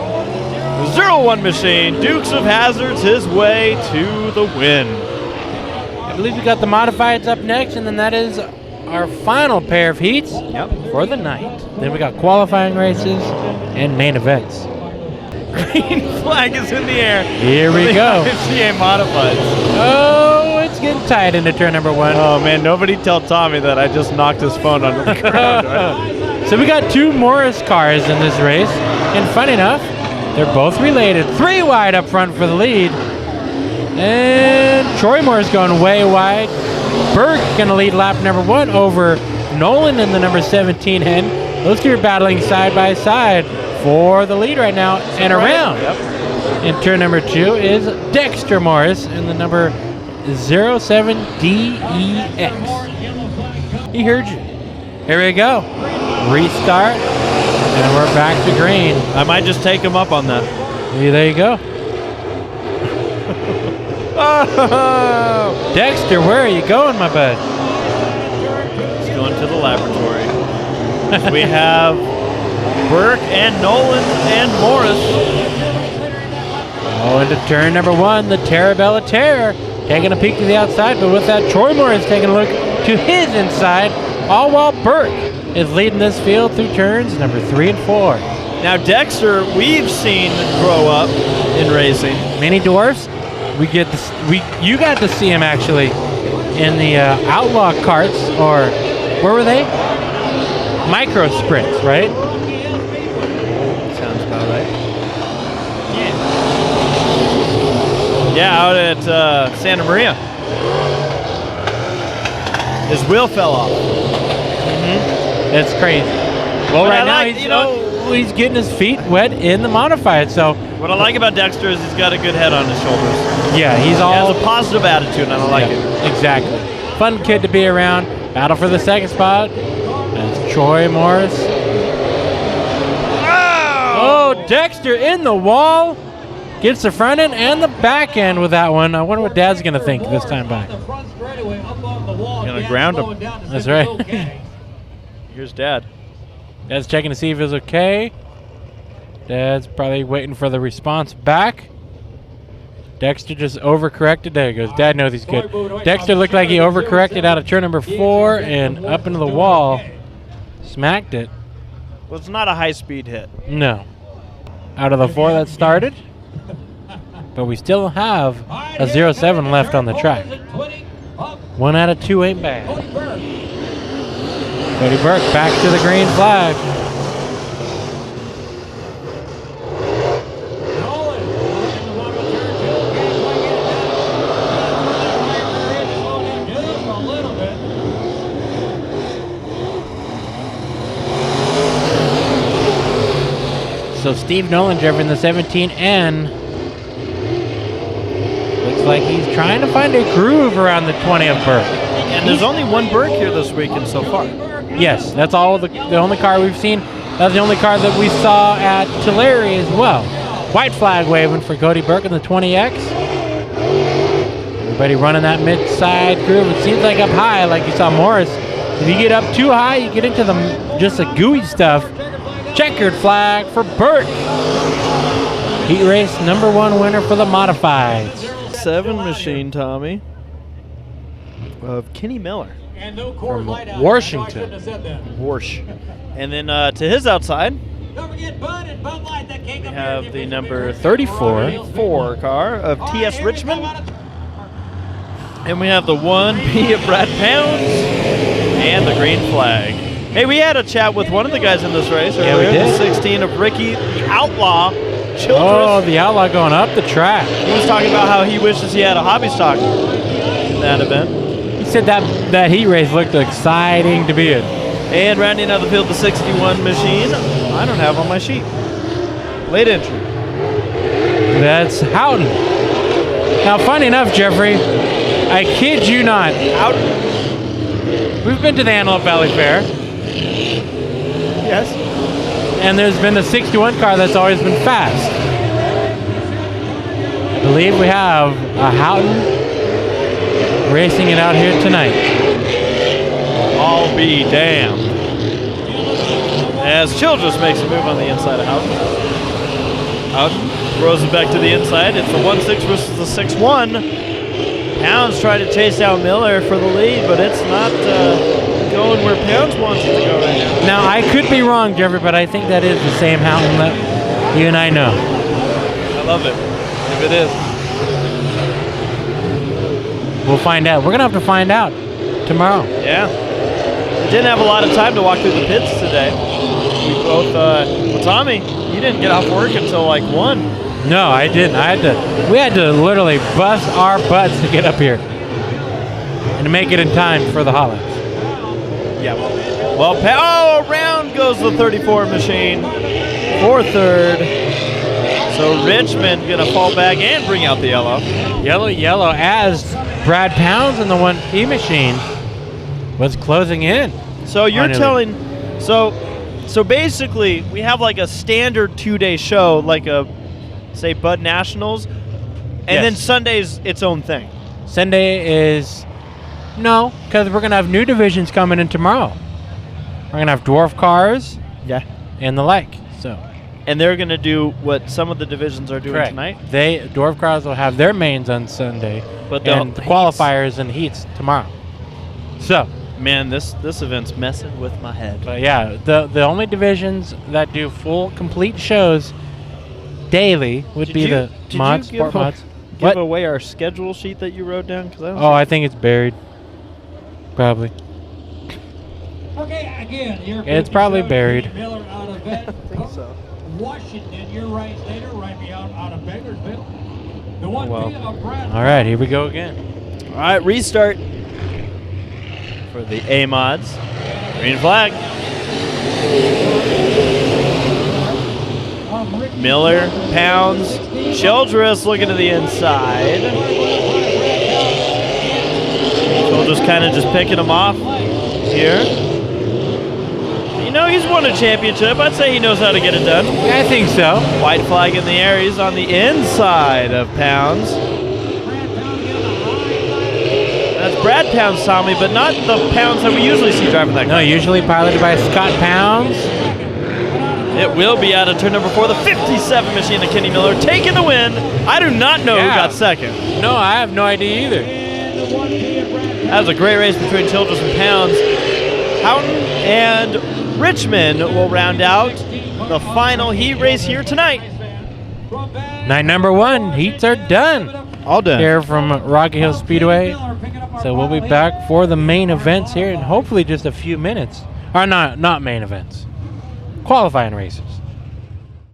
01 machine, Dukes of Hazzards his way to the win. I believe we got the modifieds up next, and then that is our final pair of heats for the night. Then we got qualifying races and main events. Green flag is in the air. Here we go. FCA modifieds. Oh, it's getting tight into turn number 1. Oh man, nobody tell Tommy that I just knocked his phone onto the ground. Right? So we got 2 Morris cars in this race, and fun enough, they're both related. 3 wide up front for the lead, and Troy Morris going way wide. Burke going to lead lap number 1 over Nolan in the number 17 hen. Those two are battling side by side for the lead right now and around. In turn number 2 is Dexter Morris in the number 07DEX. He heard you. Here we go. Restart, and we're back to green. I might just take him up on that. Yeah, there you go. Oh! Dexter, where are you going, my bud? He's going to the laboratory. We have Burke and Nolan and Morris. Oh, into turn number 1, the Terrabella Terror taking a peek to the outside, but with that, Troy Morris taking a look to his inside, all while Burke is leading this field through turns number 3 and 4. Now Dexter, we've seen grow up in racing. Mini dwarfs. You got to see him actually in the Outlaw carts, or where were they? Micro sprints, right? Sounds about right. Yeah, out at Santa Maria. His wheel fell off. That's crazy. Well, But right I now like, he's getting his feet wet in the modified. So what I like about Dexter is he's got a good head on his shoulders. yeah, he's He all has a positive attitude, and I like it. Exactly. Fun kid to be around. Battle for the second spot. That's Troy Morris. Oh, Dexter in the wall. Gets the front end and the back end with that one. I wonder what Dad's going to think this time back. Gonna ground him. That's right. Here's Dad. Dad's checking to see if it's okay. Dad's probably waiting for the response back. Dexter just overcorrected. There he goes. Dad knows he's good. Dexter looked like he overcorrected out of turn number 4 and up into the wall. Smacked it. Well, it's not a high-speed hit. No. Out of the 4 that started. But we still have a 0-7 left on the track. 1 out of 2 ain't bad. Cody Burke back to the green flag. So Steve Nollinger in the 17N. Looks like he's trying to find a groove around the 20 of Burke. And there's only one Burke here this weekend so far. Yes, that's all the only car we've seen. That's the only car that we saw at Tulare as well. White flag waving for Cody Burke in the 20X. Everybody running that mid-side groove. It seems like up high, like you saw Morris. If you get up too high, you get into just the gooey stuff. Checkered flag for Burke. Heat race number 1 winner for the modifieds. 7 machine, Tommy, of Kenny Miller. From Washington. Warsh. And then to his outside, we have the number 34 car of TS Richmond. And we have the 1B of Brad Pounds and the green flag. Hey, we had a chat with one of the guys in this race earlier. Yeah, we did. The 16 of Ricky, the Outlaw Childress. Oh, the Outlaw going up the track. He was talking about how he wishes he had a hobby stock in that event. He said that heat race looked exciting to be in. And rounding out the field, the 61 machine. I don't have on my sheet. Late entry. That's Houghton. Now, funny enough, Jeffrey, I kid you not, we've been to the Antelope Valley Fair. Yes. And there's been a 61 car that's always been fast. I believe we have a Houghton racing it out here tonight. I'll be damned. As Childress makes a move on the inside of Houghton. Houghton throws it back to the inside. It's the 1-6 versus the 6-1. Pounds trying to chase down Miller for the lead, but it's not going where Pounds wants it to go right now. Now, I could be wrong, Jeffrey, but I think that is the same Houghton that you and I know. I love it. If it is. We'll find out. We're going to have to find out tomorrow. Yeah. We didn't have a lot of time to walk through the pits today. We both, well, Tommy, you didn't get off work until like 1. No, I didn't. We had to literally bust our butts to get up here and to make it in time for the Hollands. Yeah. Well, around goes the 34 machine for third. So Richmond gonna fall back and bring out the yellow. Yellow as Brad Pounds in the 1P machine was closing in. So you're Finally. telling, so basically we have like a standard 2-day show, like a, say, Bud Nationals, and Yes. then Sunday's its own thing. Sunday is, no, because we're going to have new divisions coming in tomorrow. We're going to have dwarf cars Yeah. and the like. So And they're gonna do what some of the divisions are doing tonight. Dwarf cars will have their mains on Sunday, But and the qualifiers and heats tomorrow. So, Man, this event's messing with my head. but yeah, the only divisions that do full complete shows daily would be the mods, sport mods. Give What? away our schedule sheet that you wrote down? 'Cause I don't Oh, I think it's buried. Probably. Okay, again, you're It's probably 57, buried. Miller out of Vet. so. Washington, your right later, right beyond out of Bakersville. The one Well. of Brad. All right, here we go again. All right, restart for the A mods. Green flag. Miller, Pounds, Childress looking to the inside. Childress kind of just picking him off here. You know, he's won a championship. I'd say he knows how to get it done. Yeah, I think so. White flag in the air. He's on the inside of Pounds. That's Brad Pounds, Tommy, but not the Pounds that we usually see driving that No, car. usually piloted by Scott Pounds. It will be out of turn number 4. The 57 machine of Kenny Miller taking the win. I do not know who Yeah. got second. No, I have no idea either. That was a great race between Childress and Pounds. Houghton and Richmond will round out the final heat race here tonight. Night number 1, heats are done. All done. Here from Rocky Hill Speedway. So we'll be back for the main events here in hopefully just a few minutes. Or not main events. Qualifying races.